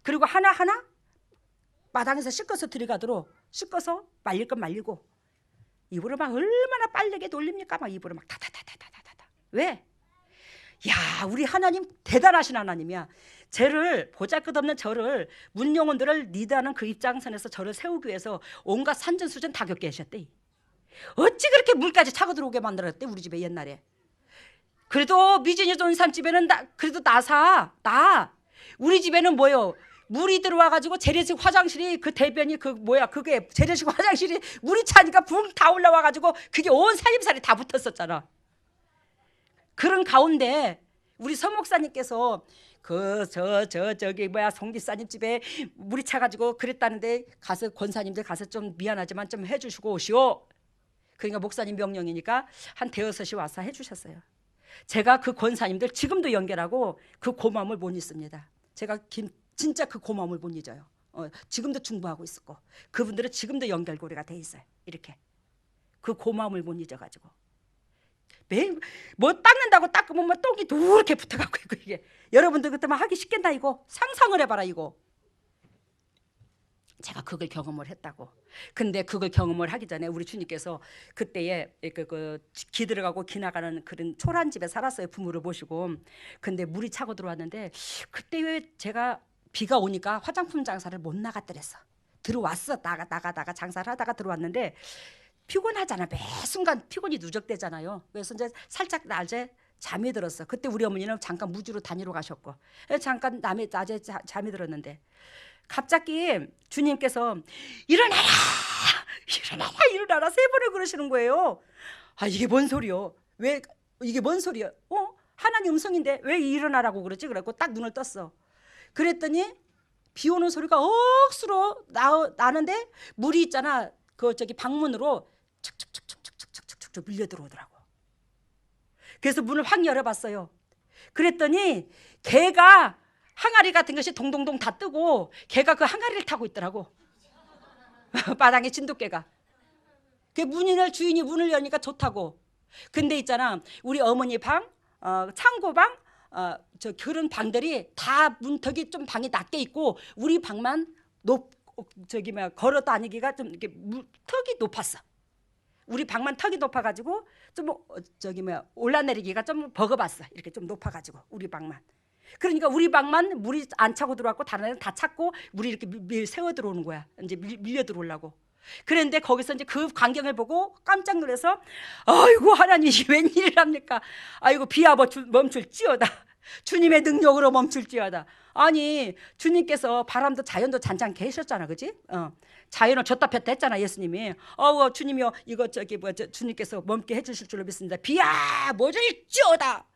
그리고 하나하나 마당에서 씻어서 들어가도록 씻어서 말릴 건 말리고 입으로 막 얼마나 빠르게 돌립니까? 막 입으로 막 다다다다다다다. 왜? 야, 우리 하나님 대단하신 하나님이야. 쟤를 보잘것없는 저를 문영혼들을 리드하는 그 입장선에서 저를 세우기 위해서 온갖 산전수전 다 겪게 하셨대. 어찌 그렇게 물까지 차고 들어오게 만들었대 우리 집에 옛날에. 그래도 미진이 돈산 집에는 그래도 나 우리 집에는 뭐요? 물이 들어와가지고 재래식 화장실이 그 대변이 그게 재래식 화장실이 물이 차니까 붕 다 올라와가지고 그게 온 살림살이 다 붙었었잖아. 그런 가운데 우리 서 목사님께서 저기 송 집사님 집에 물이 차가지고 그랬다는데 가서 권사님들 가서 좀 미안하지만 좀 해주시고 오시오. 그러니까 목사님 명령이니까 한 대여섯이 와서 해주셨어요. 제가 그 권사님들 지금도 연결하고 그 고마움을 못 잊습니다. 제가 진짜 그 고마움을 못 잊어요. 지금도 중보하고 있었고 그분들은 지금도 연결고리가 돼 있어요. 이렇게 그 고마움을 못 잊어가지고 매일 뭐 닦는다고 닦으면 뭐 똥이 이렇게 붙어갖고 있고 이게 여러분들 그때만 하기 쉽겠나 이거 상상을 해봐라 이거. 제가 그걸 경험을 했다고. 근데 그걸 경험을 하기 전에 우리 주님께서 그때에 기 들어가고 기 나가는 그런 초란 집에 살았어요. 부모를 모시고. 근데 물이 차고 들어왔는데 그때 왜 제가 비가 오니까 화장품 장사를 못 나갔더랬어. 들어왔어. 나가다가 장사를 하다가 들어왔는데 피곤하잖아. 매 순간 피곤이 누적되잖아요. 그래서 이제 살짝 낮에 잠이 들었어. 그때 우리 어머니는 잠깐 무주로 다니러 가셨고 잠깐 낮에 잠이 들었는데 갑자기 주님께서 일어나라 세 번을 그러시는 거예요. 이게 뭔 소리요? 왜 이게 뭔 소리야? 하나님 음성인데 왜 일어나라고 그러지? 그래갖고 딱 눈을 떴어. 그랬더니 비 오는 소리가 억수로 나는데 물이 있잖아. 저기 방문으로 촉촉촉촉촉촉촉촉 밀려 들어오더라고. 그래서 문을 확 열어봤어요. 그랬더니 개가 항아리 같은 것이 동동동 다 뜨고 개가 그 항아리를 타고 있더라고. 마당에 진돗개가. 그 주인이 문을 여니까 좋다고. 근데 있잖아 우리 어머니 방, 창고방, 그런 방들이 다 문턱이 좀 방이 낮게 있고 우리 방만 걸어 다니기가 좀 이렇게 턱이 높았어. 우리 방만 턱이 높아가지고 좀 올라내리기가 좀 버거웠어. 이렇게 좀 높아가지고 우리 방만. 그러니까 우리 방만 물이 안 차고 들어왔고 다른 애는 다 찼고 물이 이렇게 세워 들어오는 거야. 이제 밀려 들어오려고. 그런데 거기서 이제 그 광경을 보고 깜짝 놀라서 아이고 하나님 이게 웬일이랍니까? 아이고 비야 멈출지어다. 주님의 능력으로 멈출지어다. 아니 주님께서 바람도 자연도 잔잔케 하셨잖아, 그지? 자연을 줬다 폈다 했잖아 예수님이. 주님이요 이거 주님께서 멈게 해주실 줄로 믿습니다. 비야 멈출지어다.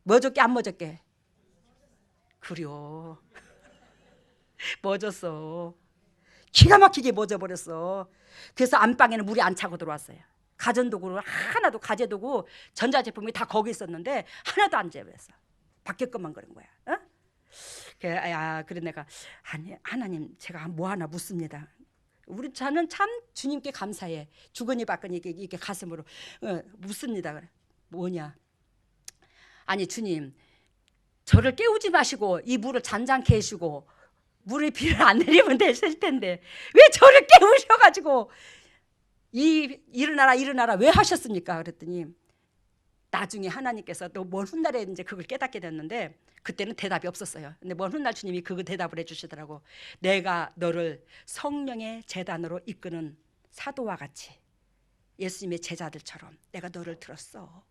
멎었게 안 멎었게? 그려. 멎었어. 기가 막히게 멎어버렸어. 그래서 안방에는 물이 안 차고 들어왔어요. 가전도구 하나도, 가재도구 전자제품이 다 거기 있었는데 하나도 안 재버렸어. 밖에 것만 그런 거야. 그래 내가 하나님 제가 뭐 하나 묻습니다. 저는 참 주님께 감사해. 주거니 받거니 이렇게 가슴으로 묻습니다. 그래. 뭐냐? 아니 주님, 저를 깨우지 마시고 이 물을 잔잔케 해주고 물의 비를 안 내리면 되실 텐데 왜 저를 깨우셔가지고 일어나라 왜 하셨습니까? 그랬더니 나중에 하나님께서 또 먼 훗날에 이제 그걸 깨닫게 됐는데 그때는 대답이 없었어요. 근데 먼 훗날 주님이 그 대답을 해주시더라고. 내가 너를 성령의 제단으로 이끄는 사도와 같이 예수님의 제자들처럼 내가 너를 들었어.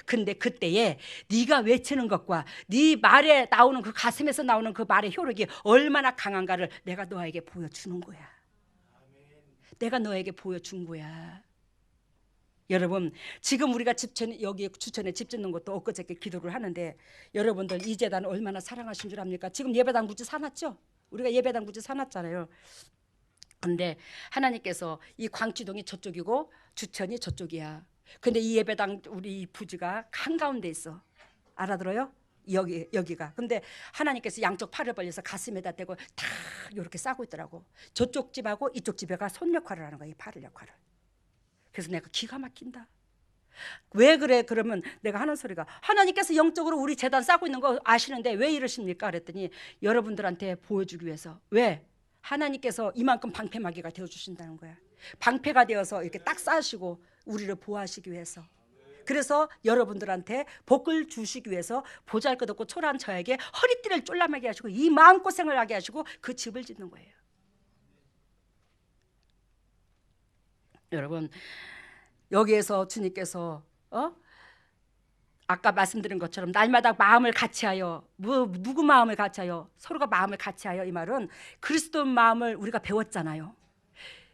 근데 그때에 네가 외치는 것과 네 말에 나오는 그 가슴에서 나오는 그 말의 효력이 얼마나 강한가를 내가 너에게 보여주는 거야. 내가 너에게 보여준 거야. 여러분 지금 우리가 여기 주천에 집 짓는 것도 엊그저께 기도를 하는데 여러분들 이 재단 얼마나 사랑하신 줄 압니까? 지금 예배당 부지 사놨죠? 우리가 예배당 부지 사놨잖아요. 근데 하나님께서 이 광치동이 저쪽이고 주천이 저쪽이야. 근데 이 예배당 우리 부지가 한가운데 있어. 알아들어요? 여기가. 근데 하나님께서 양쪽 팔을 벌려서 가슴에다 대고 다 이렇게 싸고 있더라고. 저쪽 집하고 이쪽 집에가 손 역할을 하는 거야. 이 팔을 역할을. 그래서 내가 기가 막힌다. 왜 그래? 그러면 내가 하는 소리가 하나님께서 영적으로 우리 재단 싸고 있는 거 아시는데 왜 이러십니까? 그랬더니 여러분들한테 보여주기 위해서. 왜? 하나님께서 이만큼 방패막이가 되어주신다는 거야. 방패가 되어서 이렇게 딱 싸시고 우리를 보호하시기 위해서. 그래서 여러분들한테 복을 주시기 위해서 보잘것없고 초라한 저에게 허리띠를 쫄라매게 하시고 이 마음고생을 하게 하시고 그 집을 짓는 거예요. 여러분 여기에서 주님께서 아까 말씀드린 것처럼 날마다 마음을 같이하여 누구 마음을 같이하여 서로가 마음을 같이하여 이 말은 그리스도 마음을 우리가 배웠잖아요.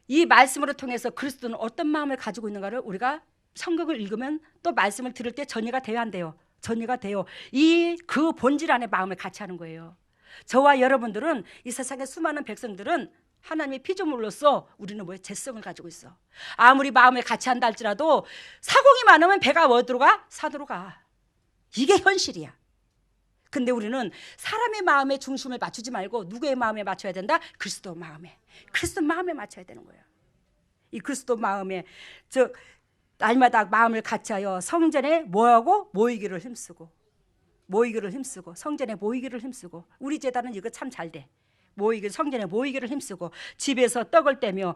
이 말씀으로 통해서 그리스도는 어떤 마음을 가지고 있는가를 우리가 성경을 읽으면 또 말씀을 들을 때 전이가 돼야 한대요. 전이가 돼요. 그 본질 안에 마음을 같이 하는 거예요. 저와 여러분들은 이 세상의 수많은 백성들은 하나님의 피조물로서 우리는 뭐예요? 재성을 가지고 있어. 아무리 마음을 같이 한다 할지라도 사공이 많으면 배가 어디로 가? 산으로 가. 이게 현실이야. 근데 우리는 사람의 마음에 중심을 맞추지 말고 누구의 마음에 맞춰야 된다? 그리스도 마음에. 그리스도 마음에 맞춰야 되는 거예요. 이 그리스도 마음에 날마다 마음을 같이하여 성전에 뭐하고? 모이기를 힘쓰고 성전에 모이기를 힘쓰고. 우리 제단은 이거 참 잘 돼. 성전에 모이기를 힘쓰고 집에서 떡을 떼며.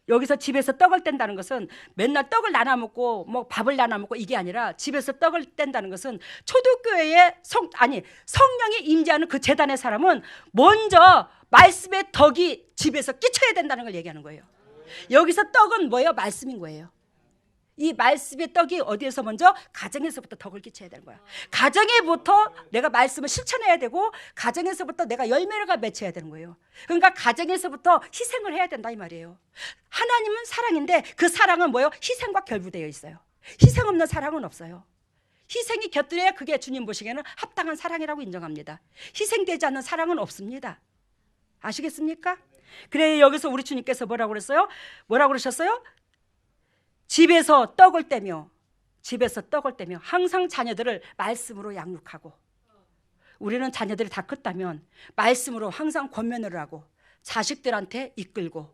여기서 집에서 떡을 뗀다는 것은 맨날 떡을 나눠 먹고 뭐 밥을 나눠 먹고 이게 아니라 집에서 떡을 뗀다는 것은 초대교회에 성령이 임재하는 그 제단의 사람은 먼저 말씀의 덕이 집에서 끼쳐야 된다는 걸 얘기하는 거예요. 여기서 떡은 뭐예요? 말씀인 거예요. 이 말씀의 떡이 어디에서 먼저? 가정에서부터 덕을 끼쳐야 되는 거야. 가정에부터 내가 말씀을 실천해야 되고 가정에서부터 내가 열매를 맺혀야 되는 거예요. 그러니까 가정에서부터 희생을 해야 된다 이 말이에요. 하나님은 사랑인데 그 사랑은 뭐예요? 희생과 결부되어 있어요. 희생 없는 사랑은 없어요. 희생이 곁들여야 그게 주님 보시기에는 합당한 사랑이라고 인정합니다. 희생되지 않는 사랑은 없습니다. 아시겠습니까? 그래 여기서 우리 주님께서 뭐라고 그랬어요? 뭐라고 그러셨어요? 집에서 떡을 떼며 항상 자녀들을 말씀으로 양육하고. 우리는 자녀들이 다 컸다면 말씀으로 항상 권면을 하고 자식들한테 이끌고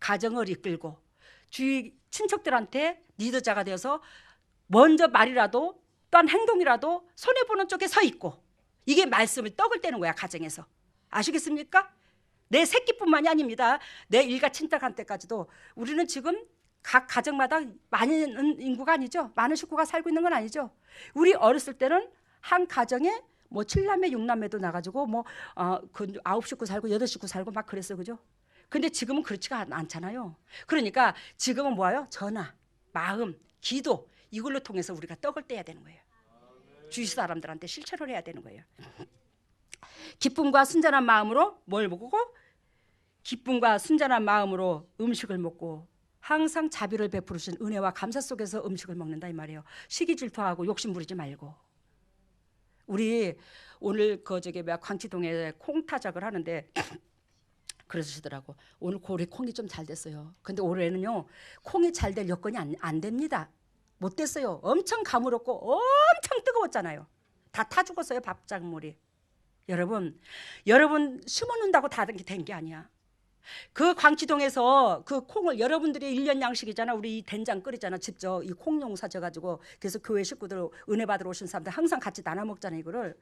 가정을 이끌고 주위 친척들한테 리더자가 되어서 먼저 말이라도 또한 행동이라도 손해보는 쪽에 서 있고. 이게 말씀을 떡을 떼는 거야 가정에서. 아시겠습니까? 내 새끼뿐만이 아닙니다. 내 일가 친척한테까지도. 우리는 지금 각 가정마다 많은 인구가 아니죠. 많은 식구가 살고 있는 건 아니죠. 우리 어렸을 때는 한 가정에 뭐 7남매 6남매도 나가지고 그 9식구 살고 8식구 살고 막 그랬어, 그죠? 근데 지금은 그렇지가 않잖아요. 그러니까 지금은 뭐예요? 전화, 마음, 기도 이걸로 통해서 우리가 떡을 떼야 되는 거예요. 주위 사람들한테 실천을 해야 되는 거예요. 기쁨과 순전한 마음으로 뭘 먹고, 기쁨과 순전한 마음으로 음식을 먹고 항상 자비를 베푸르신 은혜와 감사 속에서 음식을 먹는다 이 말이에요. 시기 질투하고 욕심 부리지 말고. 우리 오늘 광치동에 콩 타작을 하는데 그러시더라고. 오늘 올해 콩이 좀 잘 됐어요. 근데 올해는요 콩이 잘 될 여건이 안 됩니다. 못 됐어요. 엄청 가물었고 엄청 뜨거웠잖아요. 다 타 죽었어요, 밥작물이. 여러분 심어놓는다고 다 된 게 아니야. 그 광치동에서 그 콩을 여러분들이 1년 양식이잖아. 우리 이 된장 끓이잖아. 직접 이 콩농사 져가지고 그래서 교회 식구들 은혜 받으러 오신 사람들 항상 같이 나눠 먹잖아 이거를.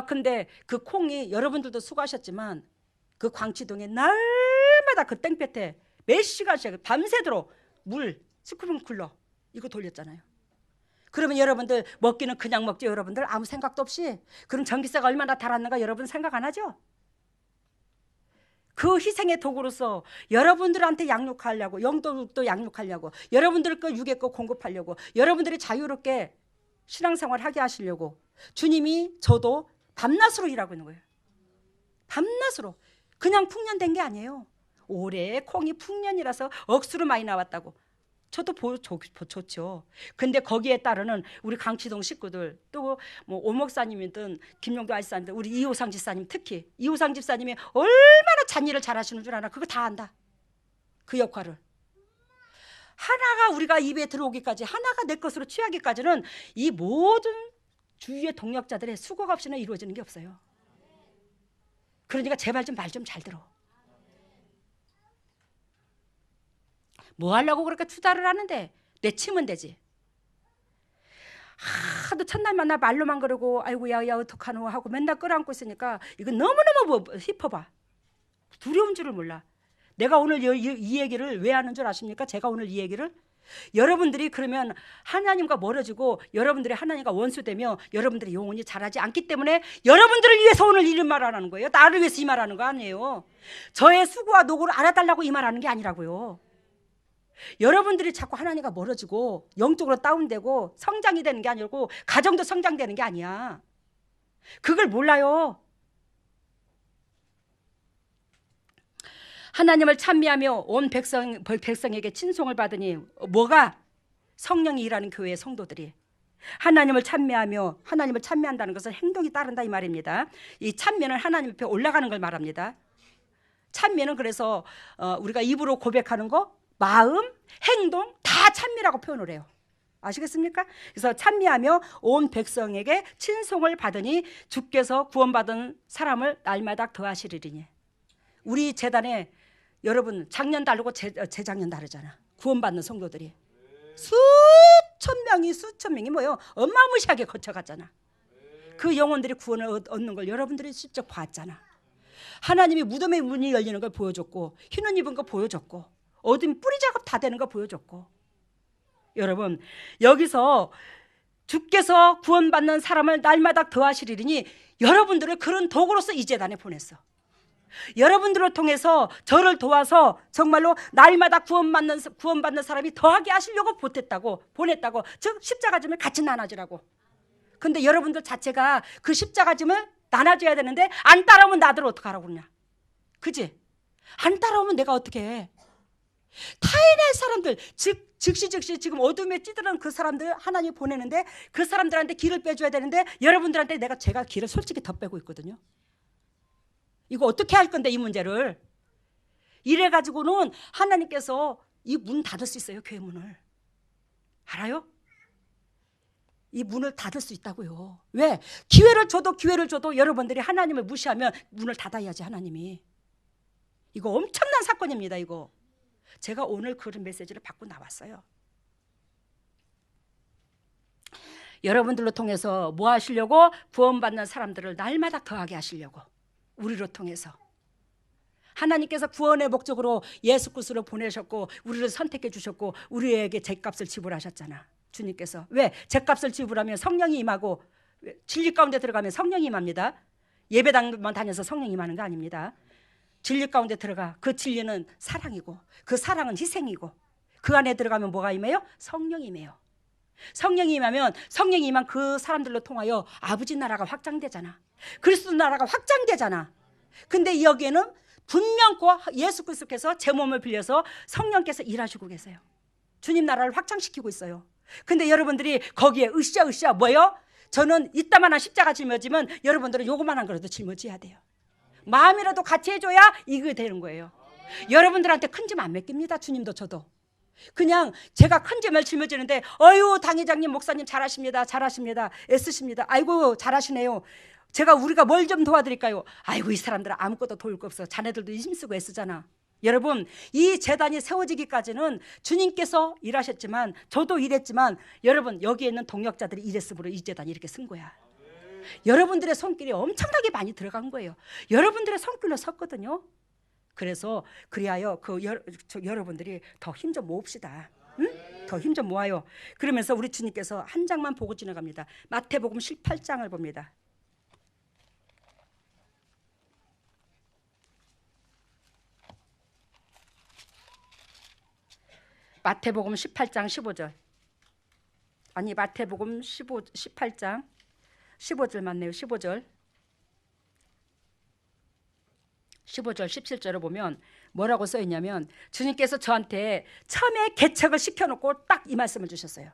근데 그 콩이 여러분들도 수고하셨지만 그 광치동에 날마다 그 땡볕에 몇 시간씩 밤새도록 물 스프링클러 이거 돌렸잖아요. 그러면 여러분들 먹기는 그냥 먹죠. 여러분들 아무 생각도 없이. 그럼 전기세가 얼마나 달았는가 여러분 생각 안 하죠? 그 희생의 도구로서 여러분들한테 양육하려고, 영도도 양육하려고, 여러분들 거 유괴 거 공급하려고, 여러분들이 자유롭게 신앙생활 하게 하시려고 주님이 저도 밤낮으로 일하고 있는 거예요. 밤낮으로. 그냥 풍년된 게 아니에요. 올해 콩이 풍년이라서 억수로 많이 나왔다고. 저도 좋죠. 근데 거기에 따르는 우리 강치동 식구들 또 뭐 오목사님이든 김용도 아지사님들 우리 이호상 집사님 특히 이호상 집사님이 얼마나 잔일을 잘하시는 줄 아나. 그거 다 안다. 그 역할을. 하나가 우리가 입에 들어오기까지 하나가 내 것으로 취하기까지는 이 모든 주위의 동력자들의 수고가 없이는 이루어지는 게 없어요. 그러니까 제발 좀 말 좀 잘 들어. 뭐 하려고 그렇게 투자를 하는데 내치면 되지. 하도 첫날 만나 말로만 그러고 아이고 야 어떡하노 하고 맨날 끌어안고 있으니까 이거 너무너무 힙어봐. 두려운 줄을 몰라. 내가 오늘 이 얘기를 왜 하는 줄 아십니까? 제가 오늘 이 얘기를 여러분들이 그러면 하나님과 멀어지고 여러분들이 하나님과 원수되며 여러분들이 영혼이 자라지 않기 때문에 여러분들을 위해서 오늘 이 말하는 거예요. 나를 위해서 이 말하는 거 아니에요. 저의 수고와 노고를 알아달라고 이 말하는 게 아니라고요. 여러분들이 자꾸 하나님과 멀어지고 영적으로 다운되고 성장이 되는 게 아니고 가정도 성장되는 게 아니야. 그걸 몰라요. 하나님을 찬미하며 온 백성에게 친송을 받으니 뭐가? 성령이 일하는 교회의 성도들이 하나님을 찬미하며 하나님을 찬미한다는 것은 행동이 따른다 이 말입니다. 이 찬미는 하나님 앞에 올라가는 걸 말합니다. 찬미는 그래서 우리가 입으로 고백하는 거 마음, 행동 다 찬미라고 표현을 해요. 아시겠습니까? 그래서 찬미하며 온 백성에게 친송을 받으니 주께서 구원받은 사람을 날마다 더하시리니. 우리 재단에 여러분 작년 다르고 재작년 다르잖아. 구원받는 성도들이 수천 명이 뭐예요? 어마무시하게 거쳐갔잖아. 그 영혼들이 구원을 얻는 걸 여러분들이 직접 봤잖아. 하나님이 무덤의 문이 열리는 걸 보여줬고 흰옷 입은 거 보여줬고 어둠 뿌리 작업 다 되는 거 보여줬고. 여러분 여기서 주께서 구원받는 사람을 날마다 더하시리니 여러분들을 그런 도구로서 이 재단에 보냈어. 여러분들을 통해서 저를 도와서 정말로 날마다 구원받는 사람이 더하게 하시려고 보냈다고. 즉 십자가짐을 같이 나눠주라고. 근데 여러분들 자체가 그 십자가짐을 나눠줘야 되는데 안 따라오면 나들 어떡하라고 그러냐. 그지? 안 따라오면 내가 어떻게 해. 타인의 사람들 즉시 지금 어둠에 찌들은 그 사람들 하나님이 보내는데 그 사람들한테 길을 빼줘야 되는데 여러분들한테 제가 길을 솔직히 더 빼고 있거든요. 이거 어떻게 할 건데 이 문제를. 이래가지고는 하나님께서 이 문 닫을 수 있어요. 교회 문을. 알아요? 이 문을 닫을 수 있다고요. 왜? 기회를 줘도 여러분들이 하나님을 무시하면 문을 닫아야지 하나님이. 이거 엄청난 사건입니다. 이거. 제가 오늘 그런 메시지를 받고 나왔어요. 여러분들로 통해서 뭐 하시려고? 구원받는 사람들을 날마다 더하게 하시려고. 우리로 통해서. 하나님께서 구원의 목적으로 예수 그리스도를 보내셨고 우리를 선택해 주셨고 우리에게 죗값을 지불하셨잖아. 주님께서. 왜? 죗값을 지불하면 성령이 임하고 진리 가운데 들어가면 성령이 임합니다. 예배당만 다녀서 성령이 임하는 거 아닙니다. 진리 가운데 들어가. 그 진리는 사랑이고 그 사랑은 희생이고 그 안에 들어가면 뭐가 임해요? 성령이 임해요. 성령이 임하면 성령이 임한 그 사람들로 통하여 아버지 나라가 확장되잖아. 그리스도 나라가 확장되잖아. 근데 여기에는 분명코 예수 그리스도께서 제 몸을 빌려서 성령께서 일하시고 계세요. 주님 나라를 확장시키고 있어요. 근데 여러분들이 거기에 으쌰으쌰 뭐예요? 저는 이따만한 십자가 짊어지면 여러분들은 요거만한 거라도 짊어져야 돼요. 마음이라도 같이 해줘야 이거 되는 거예요. 여러분들한테 큰 짐 안 맡깁니다. 주님도 저도. 그냥 제가 큰 짐을 짊어지는데 어유 당회장님 목사님 잘하십니다. 잘하십니다. 애쓰십니다. 아이고 잘하시네요. 우리가 뭘 좀 도와드릴까요? 아이고 이 사람들은 아무것도 도울 거 없어. 자네들도 힘쓰고 애쓰잖아. 여러분 이 재단이 세워지기까지는 주님께서 일하셨지만 저도 일했지만 여러분 여기에 있는 동역자들이 일했으므로 이 재단이 이렇게 쓴 거야. 여러분들의 손길이 엄청나게 많이 들어간 거예요. 여러분들의 손길로 섰거든요. 그래서 그리하여 여러분들이 더 힘 좀 모읍시다. 응? 더 힘 좀 모아요. 그러면서 우리 주님께서 한 장만 보고 지나갑니다. 마태복음 18장을 봅니다. 마태복음 18장 15절. 아니 마태복음 18장 15절 맞네요. 15절 17절을 보면 뭐라고 써있냐면 주님께서 저한테 처음에 개척을 시켜놓고 딱 이 말씀을 주셨어요.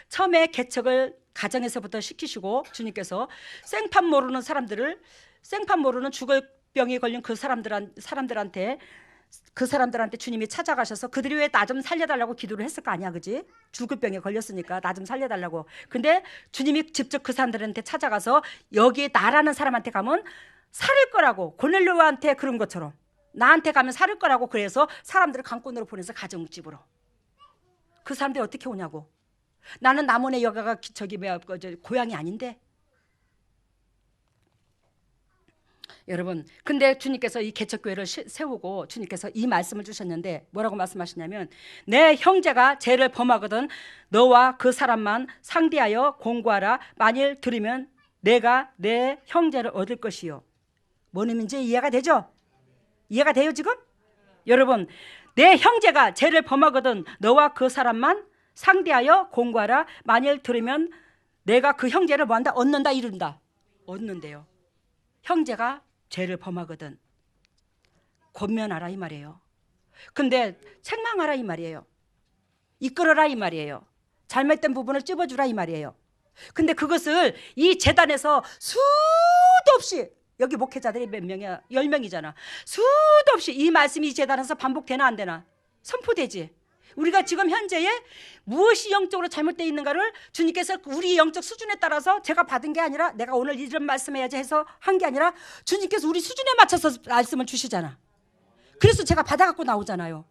처음에 개척을 가정에서부터 시키시고 주님께서 생판 모르는 사람들을 생판 모르는 죽을 병이 걸린 그 사람들한테 주님이 찾아가셔서 그들이 왜 나 좀 살려달라고 기도를 했을 거 아니야, 그지? 죽을 병에 걸렸으니까 나 좀 살려달라고. 근데 주님이 직접 그 사람들한테 찾아가서 여기에 나라는 사람한테 가면 살을 거라고, 고넬료한테 그런 것처럼 나한테 가면 살을 거라고. 그래서 사람들을 강권으로 보내서 가정집으로. 그 사람들이 어떻게 오냐고. 나는 남원의 여가가 고향이 아닌데. 여러분, 근데 주님께서 이 개척교회를 세우고 주님께서 이 말씀을 주셨는데 뭐라고 말씀하시냐면 내 형제가 죄를 범하거든 너와 그 사람만 상대하여 공고하라. 만일 들으면 내가 내 형제를 얻을 것이요. 뭔 의미인지 이해가 되죠? 이해가 돼요 지금? 여러분, 내 형제가 죄를 범하거든 너와 그 사람만 상대하여 공고하라. 만일 들으면 내가 그 형제를 뭐한다? 얻는다, 이룬다. 얻는데요. 형제가 죄를 범하거든 권면하라 이 말이에요. 근데 책망하라 이 말이에요. 이끌어라 이 말이에요. 잘못된 부분을 찝어주라 이 말이에요. 근데 그것을 이 재단에서 수도 없이, 여기 목회자들이 몇 명이야? 10명이잖아. 수도 없이 이 말씀이 이 재단에서 반복되나 안 되나? 선포되지. 우리가 지금 현재에 무엇이 영적으로 잘못되어 있는가를 주님께서 우리 영적 수준에 따라서 제가 받은 게 아니라 내가 오늘 이런 말씀해야지 해서 한 게 아니라 주님께서 우리 수준에 맞춰서 말씀을 주시잖아. 그래서 제가 받아갖고 나오잖아요.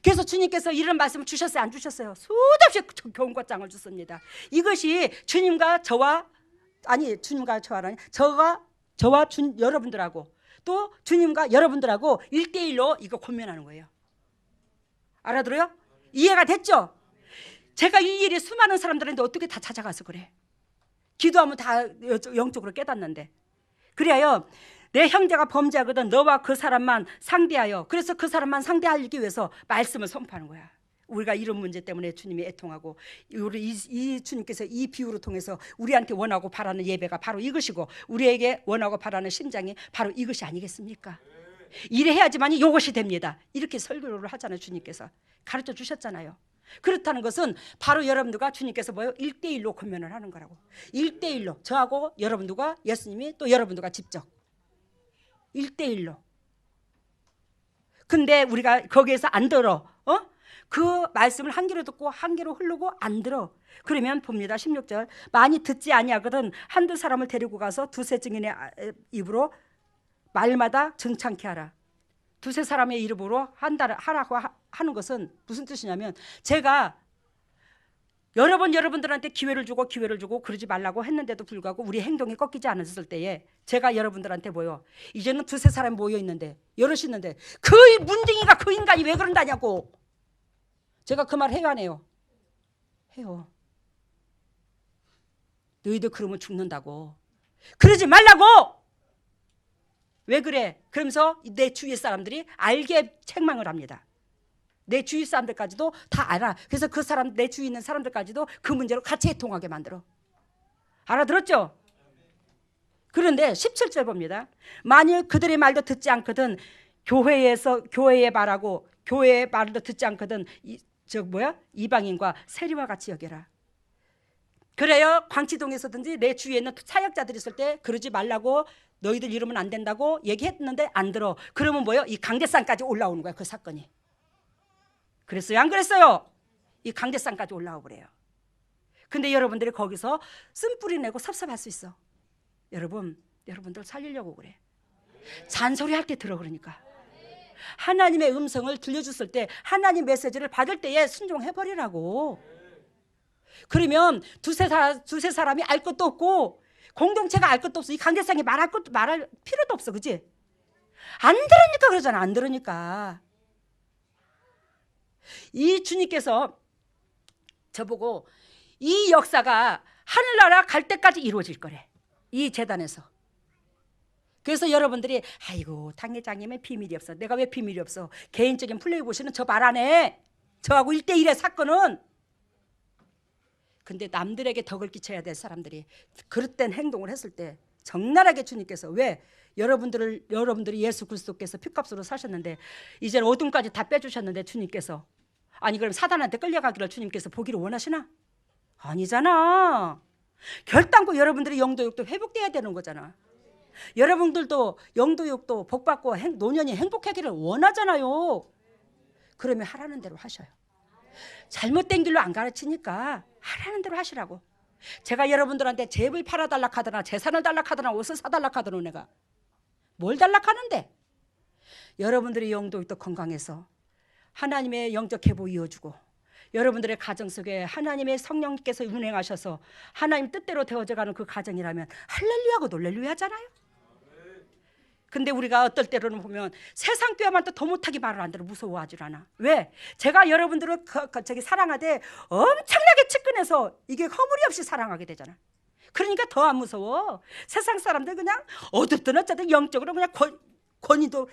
그래서 주님께서 이런 말씀을 주셨어요, 안 주셨어요? 수도 없이 교훈과 짱을 줬습니다. 이것이 주님과 저와, 아니 주님과 저와라니, 저와 여러분들하고 또 주님과 여러분들하고 1대1로 이거 권면하는 거예요. 알아들어요? 이해가 됐죠? 제가 일일이 수많은 사람들한테 어떻게 다 찾아가서 그래. 기도하면 다 영적으로 깨닫는데. 그래요. 내 형제가 범죄하거든 너와 그 사람만 상대하여. 그래서 그 사람만 상대하기 위해서 말씀을 선포하는 거야. 우리가 이런 문제 때문에 주님이 애통하고 우리 이 주님께서 이 비유를 통해서 우리한테 원하고 바라는 예배가 바로 이것이고 우리에게 원하고 바라는 심장이 바로 이것이 아니겠습니까? 이래야지만이 이것이 됩니다. 이렇게 설교를 하잖아요. 주님께서 가르쳐 주셨잖아요. 그렇다는 것은 바로 여러분들과 주님께서 뭐예요? 1대1로 권면을 하는 거라고. 1대1로 저하고 여러분들과 예수님이 또 여러분들과 직접 1대1로. 근데 우리가 거기에서 안 들어. 그 말씀을 한 귀로 듣고 한 귀로 흐르고 안 들어. 그러면 봅니다. 16절. 많이 듣지 아니하거든 한두 사람을 데리고 가서 두세 증인의 입으로 말마다 정창케 하라. 두세 사람의 이름으로 하라고 하는 것은 무슨 뜻이냐면 제가 여러분들한테 기회를 주고 그러지 말라고 했는데도 불구하고 우리 행동이 꺾이지 않았을 때에 제가 여러분들한테 뭐요? 이제는 두세 사람이 모여 있는데 여럿이 있는데 그 문둥이가 그 인간이 왜 그런다냐고. 제가 그 말 해요 안 해요? 해요. 너희들 그러면 죽는다고. 그러지 말라고. 왜 그래? 그러면서 내 주위 사람들이 알게 책망을 합니다. 내 주위 사람들까지도 다 알아. 그래서 그 사람, 내 주위에 있는 사람들까지도 그 문제로 같이 해통하게 만들어. 알아들었죠? 그런데 17절 봅니다. 만일 그들의 말도 듣지 않거든 교회의 말하고 교회의 말도 듣지 않거든 이방인과 세리와 같이 여겨라. 그래요. 광치동에서든지 내 주위에 있는 사역자들이 있을 때 그러지 말라고, 너희들 이러면 안 된다고 얘기했는데 안 들어. 그러면 뭐예요? 이 강대상까지 올라오는 거야, 그 사건이. 그랬어요? 안 그랬어요? 이 강대상까지 올라와 버려요. 근데 여러분들이 거기서 쓴뿌리 내고 섭섭할 수 있어. 여러분들 살리려고 그래. 잔소리할 때 들어. 그러니까 하나님의 음성을 들려줬을 때, 하나님 메시지를 받을 때에 순종해버리라고. 그러면 두세 사람이 알 것도 없고 공동체가 알 것도 없어. 이 강대상이 말할 필요도 없어. 그치? 안 들으니까 그러잖아. 안 들으니까. 이 주님께서 저보고 이 역사가 하늘나라 갈 때까지 이루어질 거래. 이 재단에서. 그래서 여러분들이 아이고 당회장님의 비밀이 없어. 내가 왜 비밀이 없어? 개인적인 플레이보시는 저 말 안 해. 저하고 1대1의 사건은. 근데 남들에게 덕을 끼쳐야 될 사람들이 그릇된 행동을 했을 때 적나라하게 주님께서, 왜? 여러분들이 예수 그리스도께서 피값으로 사셨는데 이제는 어둠까지 다 빼주셨는데 주님께서, 아니 그럼 사단한테 끌려가기를 주님께서 보기를 원하시나? 아니잖아. 결단코 여러분들이 영도육도 회복돼야 되는 거잖아. 여러분들도 영도육도 복받고 노년이 행복하기를 원하잖아요. 그러면 하라는 대로 하셔요. 잘못된 길로 안 가르치니까 하라는 대로 하시라고. 제가 여러분들한테 잽을 팔아달라 하더나 재산을 달라 하더나 옷을 사달라 하더나 내가 뭘 달라 하는데, 여러분들이 영도육도 건강해서 하나님의 영적 회복 이어주고 여러분들의 가정 속에 하나님의 성령께서 운행하셔서 하나님 뜻대로 되어져가는 그 가정이라면 할렐루야고 놀렐루야잖아요. 근데 우리가 어떨 때로는 보면 세상 교회만 더 못하게 말을 안 들어. 무서워하질 않아. 왜? 제가 여러분들을 사랑하되 엄청나게 측근해서 이게 허물이 없이 사랑하게 되잖아. 그러니까 더 안 무서워. 세상 사람들 그냥 어둡든 어쩌든 영적으로 그냥 권위도,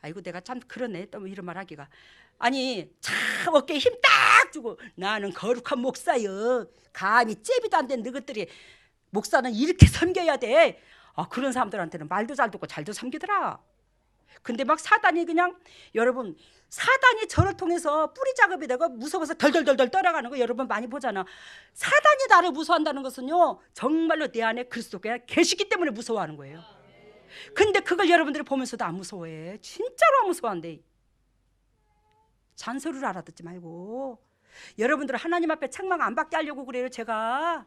아이고 내가 참 그러네 또 이런 말 하기가. 아니 참 어깨에 힘 딱 주고 나는 거룩한 목사여, 감히 잽이도 안 된 너희들이 목사는 이렇게 섬겨야 돼. 그런 사람들한테는 말도 잘 듣고 잘도 섬기더라. 근데 막 사단이 그냥, 여러분 사단이 저를 통해서 뿌리 작업이 되고 무서워서 덜덜덜덜 떠나가는 거 여러분 많이 보잖아. 사단이 나를 무서워한다는 것은요 정말로 내 안에 그리스도가 계시기 때문에 무서워하는 거예요. 근데 그걸 여러분들이 보면서도 안 무서워해. 진짜로 안 무서워한대. 잔소리를 알아듣지 말고. 여러분들 하나님 앞에 책망 안 받게 하려고 그래요. 제가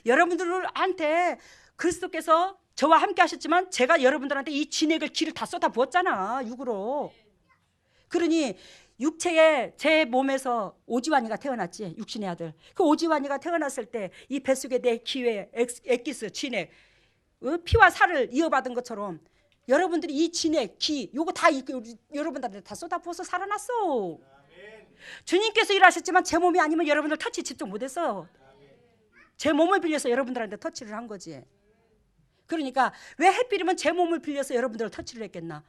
여러분들한테 그리스도께서 저와 함께 하셨지만 제가 여러분들한테 이 진액을 기를 다 쏟아 부었잖아, 육으로. 그러니 육체에 제 몸에서 오지환이가 태어났지, 육신의 아들. 그 오지환이가 태어났을 때 이 뱃속에 내 기회 엑기스 진액, 피와 살을 이어받은 것처럼 여러분들이 이 진액 기 요거 다 여러분들한테 다 쏟아 부어서 살아났어. 주님께서 일하셨지만 제 몸이 아니면 여러분들 터치 집중 못했어. 제 몸을 빌려서 여러분들한테 터치를 한 거지. 그러니까 왜 하필이면 제 몸을 빌려서 여러분들을 터치를 했겠나.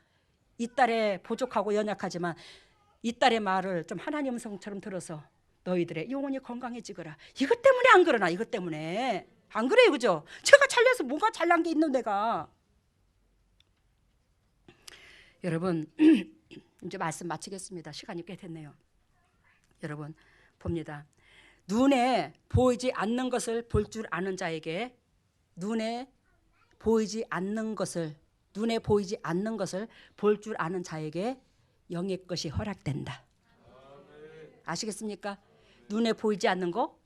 이 딸에 부족하고 연약하지만 이 딸의 말을 좀 하나님 음성처럼 들어서 너희들의 영혼이 건강해지거라. 이것 때문에 안 그러나. 이것 때문에 안 그래요, 그죠? 제가 잘려서 뭐가 잘난 게 있는 내가. 여러분 이제 말씀 마치겠습니다. 시간이 꽤 됐네요. 여러분 봅니다. 눈에 보이지 않는 것을 볼 줄 아는 자에게, 눈에 보이지 않는 것을 볼 줄 아는 자에게 영의 것이 허락된다. 아시겠습니까? 눈에 보이지 않는 거,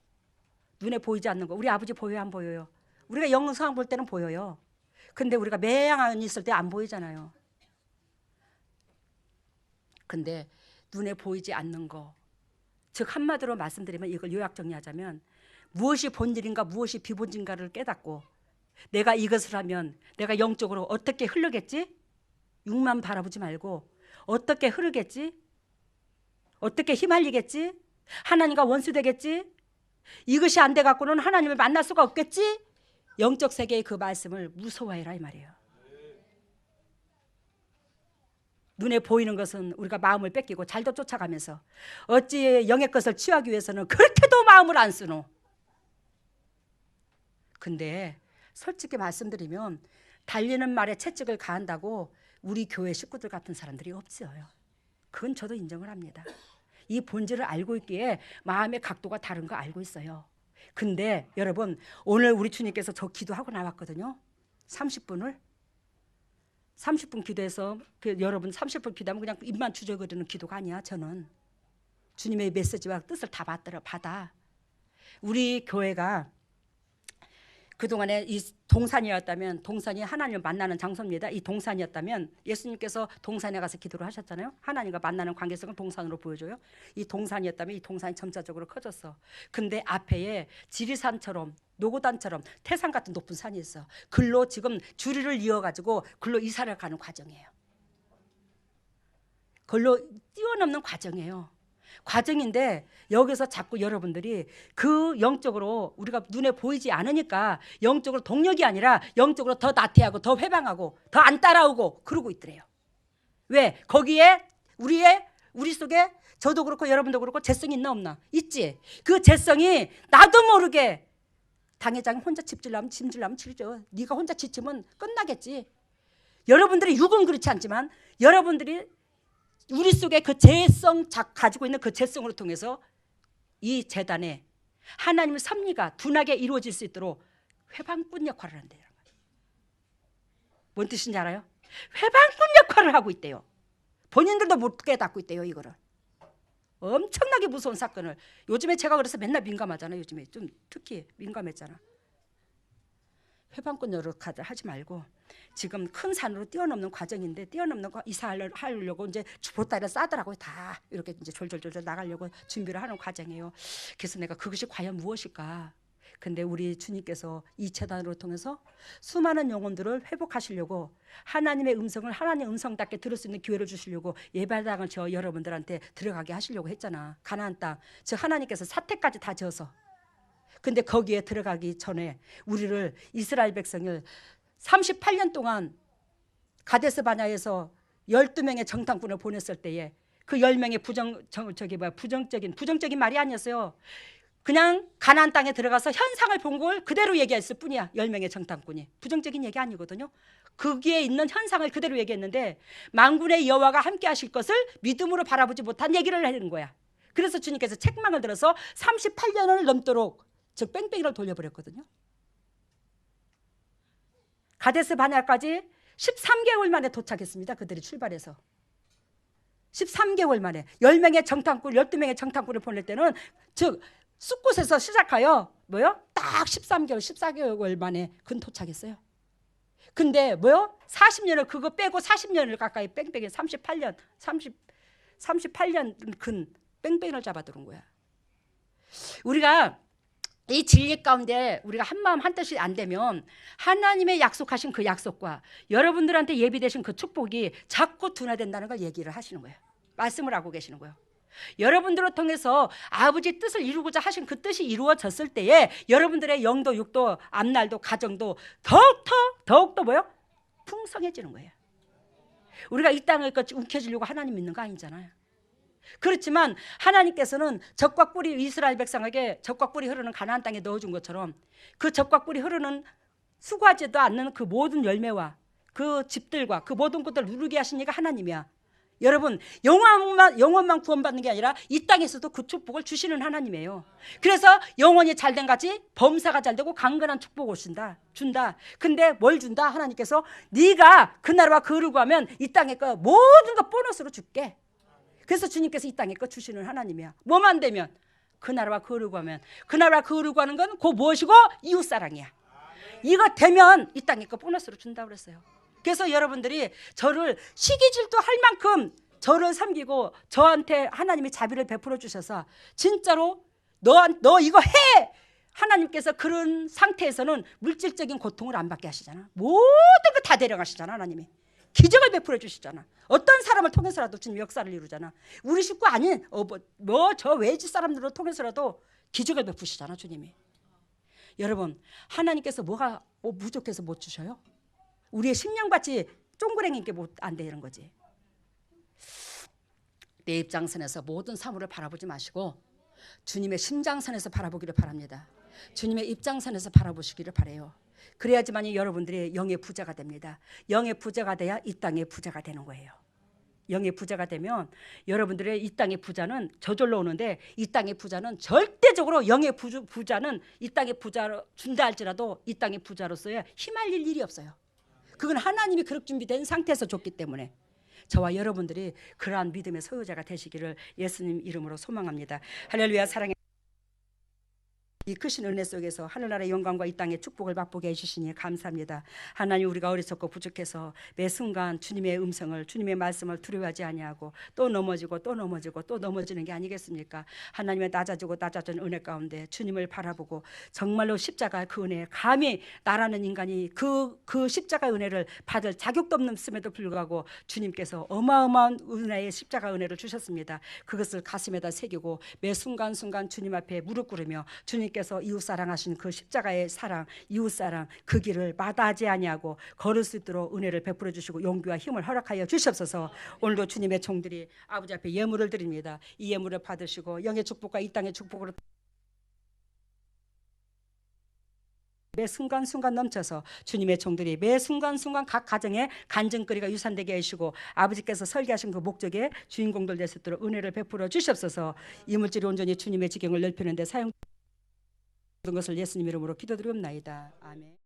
우리 아버지 보여요, 안 보여요? 우리가 영상 볼 때는 보여요. 근데 우리가 매양 있을 때 안 보이잖아요. 근데 눈에 보이지 않는 거, 즉 한마디로 말씀드리면 이걸 요약 정리하자면 무엇이 본질인가 무엇이 비본질인가를 깨닫고 내가 이것을 하면 내가 영적으로 어떻게 흐르겠지? 육만 바라보지 말고 어떻게 흐르겠지? 어떻게 휘말리겠지? 하나님과 원수되겠지? 이것이 안 돼 갖고는 하나님을 만날 수가 없겠지. 영적 세계의 그 말씀을 무서워해라 이 말이에요. 눈에 보이는 것은 우리가 마음을 뺏기고 잘도 쫓아가면서 어찌 영의 것을 취하기 위해서는 그렇게도 마음을 안 쓰노. 근데 솔직히 말씀드리면 달리는 말에 채찍을 가한다고 우리 교회 식구들 같은 사람들이 없어요. 그건 저도 인정을 합니다. 이 본질을 알고 있기에 마음의 각도가 다른 거 알고 있어요. 근데 여러분 오늘 우리 주님께서 저 기도하고 나왔거든요. 30분 기도해서 여러분 30분 기도하면 그냥 입만 주저거리는 기도가 아니야. 저는 주님의 메시지와 뜻을 다 받아. 우리 교회가 그동안에 이 동산이었다면, 동산이 하나님을 만나는 장소입니다. 이 동산이었다면 예수님께서 동산에 가서 기도를 하셨잖아요. 하나님과 만나는 관계성을 동산으로 보여줘요. 이 동산이었다면 이 동산이 점차적으로 커졌어. 근데 앞에 지리산처럼 노고단처럼 태산 같은 높은 산이 있어. 글로 지금 줄을 이어가지고 글로 이사를 가는 과정이에요. 글로 뛰어넘는 과정이에요. 과정인데 여기서 자꾸 여러분들이 그 영적으로 우리가 눈에 보이지 않으니까 영적으로 동력이 아니라 영적으로 더 나태하고 더 회방하고 더 안 따라오고 그러고 있더래요. 왜? 거기에 우리 속에 저도 그렇고 여러분도 그렇고 재성이 있나 없나? 있지. 그 재성이 나도 모르게 당회장 혼자 짐질라면 치르죠. 네가 혼자 지치면 끝나겠지. 여러분들의 육은 그렇지 않지만 여러분들이 우리 속에 그 재성 가지고 있는 그 재성으로 통해서 이 재단에 하나님의 섭리가 둔하게 이루어질 수 있도록 회방꾼 역할을 한대요. 뭔 뜻인지 알아요? 회방꾼 역할을 하고 있대요. 본인들도 못 깨닫고 있대요. 이거를 엄청나게 무서운 사건을 요즘에 제가 그래서 맨날 민감하잖아요. 요즘에 좀 특히 민감했잖아. 회방꾼 역할을 하지 말고 지금 큰 산으로 뛰어넘는 과정인데 뛰어넘는 거 이사하려고 이제 보따리를 싸더라고요. 다 이렇게 이제 졸졸졸 나가려고 준비를 하는 과정이에요. 그래서 내가 그것이 과연 무엇일까? 근데 우리 주님께서 이 재단으로 통해서 수많은 영혼들을 회복하시려고 하나님의 음성을 하나님의 음성답게 들을 수 있는 기회를 주시려고 예배당을 저 여러분들한테 들어가게 하시려고 했잖아. 가나안 땅, 즉 하나님께서 사태까지 다 지어서. 근데 거기에 들어가기 전에 우리를 이스라엘 백성을 38년 동안 가데스 바냐에서 12명의 정탐꾼을 보냈을 때에 그 10명의 부정적인 말이 아니었어요. 그냥 가나안 땅에 들어가서 현상을 본 걸 그대로 얘기했을 뿐이야. 10명의 정탐꾼이. 부정적인 얘기 아니거든요. 거기에 있는 현상을 그대로 얘기했는데 만군의 여호와가 함께 하실 것을 믿음으로 바라보지 못한 얘기를 하는 거야. 그래서 주님께서 책망을 들어서 38년을 넘도록 즉 뺑뺑이를 돌려버렸거든요. 가데스 바냐까지 13개월 만에 도착했습니다. 그들이 출발해서 13개월 만에 10명의 정탐꾼 12명의 정탐꾼을 보낼 때는 즉 숲곳에서 시작하여 딱 13개월 14개월 만에 근 도착했어요. 근데 40년을 그거 빼고 40년을 가까이 뺑뺑이 38년 근 뺑뺑이를 잡아들은 거야. 우리가 이 진리 가운데 우리가 한마음 한뜻이 안 되면 하나님의 약속하신 그 약속과 여러분들한테 예비되신 그 축복이 자꾸 둔화된다는 걸 얘기를 하시는 거예요. 말씀을 하고 계시는 거예요. 여러분들을 통해서 아버지 뜻을 이루고자 하신 그 뜻이 이루어졌을 때에 여러분들의 영도 육도 앞날도 가정도 더욱더 풍성해지는 거예요. 우리가 이 땅을 움켜쥐려고 하나님 믿는 거 아니잖아요. 그렇지만 하나님께서는 적과 꿀이 이스라엘 백성에게 적과 꿀이 흐르는 가나안 땅에 넣어준 것처럼 그 적과 꿀이 흐르는 수고하지도 않는 그 모든 열매와 그 집들과 그 모든 것들을 누르게 하신 이가 하나님이야. 여러분 영혼만 구원받는 게 아니라 이 땅에서도 그 축복을 주시는 하나님이에요. 그래서 영혼이 잘된 같이 범사가 잘되고 강건한 축복을 준다. 근데 뭘 준다? 하나님께서 네가 그 나라와 그 의를 구하면 이 땅에 거 모든 거 보너스로 줄게. 그래서 주님께서 이 땅에 거 주시는 하나님이야. 뭐만 되면 그 나라와 그 의를 구하면 그 나라와 그 의를 구하는 건 그 무엇이고 이웃사랑이야. 이거 되면 이 땅에 거 보너스로 준다고 그랬어요. 그래서 여러분들이 저를 시기질도 할 만큼 저를 섬기고 저한테 하나님이 자비를 베풀어 주셔서 진짜로 너 이거 해! 하나님께서 그런 상태에서는 물질적인 고통을 안 받게 하시잖아. 모든 거 다 데려가시잖아. 하나님이 기적을 베풀어 주시잖아. 어떤 사람을 통해서라도 주님 역사를 이루잖아. 우리 식구 아닌 저 외지 사람들을 통해서라도 기적을 베푸시잖아 주님이. 여러분 하나님께서 뭐가 부족해서 못 주셔요? 우리의 심령밭이 쫑그랭이게 안 되는 거지. 내 입장선에서 모든 사물을 바라보지 마시고 주님의 심장선에서 바라보기를 바랍니다. 주님의 입장선에서 바라보시기를 바라요. 그래야지만이 여러분들이 영의 부자가 됩니다. 영의 부자가 돼야 이 땅의 부자가 되는 거예요. 영의 부자가 되면 여러분들의 이 땅의 부자는 저절로 오는데, 이 땅의 부자는 절대적으로 영의 부자는 이 땅의 부자로 준다 할지라도 이 땅의 부자로서의 힘알릴 일이 없어요. 그건 하나님이 그렇게 준비된 상태에서 줬기 때문에 저와 여러분들이 그러한 믿음의 소유자가 되시기를 예수님 이름으로 소망합니다. 할렐루야. 사랑해. 이 크신 은혜 속에서 하늘나라의 영광과 이 땅의 축복을 맛보게 해주시니 감사합니다. 하나님, 우리가 어리석고 부족해서 매 순간 주님의 음성을, 주님의 말씀을 두려워하지 아니하고 또 넘어지고 또 넘어지고 또 넘어지는 게 아니겠습니까? 하나님의 낮아지고 낮아진 은혜 가운데 주님을 바라보고 정말로 십자가 그 은혜, 감히 나라는 인간이 그 십자가 은혜를 받을 자격도 없음에도 불구하고 주님께서 어마어마한 은혜의 십자가 은혜를 주셨습니다. 그것을 가슴에다 새기고 매 순간순간 주님 앞에 무릎 꿇으며 주님께서 이웃사랑하신 그 십자가의 사랑, 이웃사랑 그 길을 마다하지 아니하고 걸을 수 있도록 은혜를 베풀어 주시고 용기와 힘을 허락하여 주시옵소서. 오늘도 주님의 종들이 아버지 앞에 예물을 드립니다. 이 예물을 받으시고 영의 축복과 이 땅의 축복으로 매 순간순간 넘쳐서 주님의 종들이 매 순간순간 각 가정에 간증거리가 유산되게 하시고 아버지께서 설계하신 그 목적의 주인공들 될 수 있도록 은혜를 베풀어 주시옵소서. 이물질이 온전히 주님의 지경을 넓히는 데 사용 모든 것을 예수님 이름으로 기도드리옵나이다. 아멘.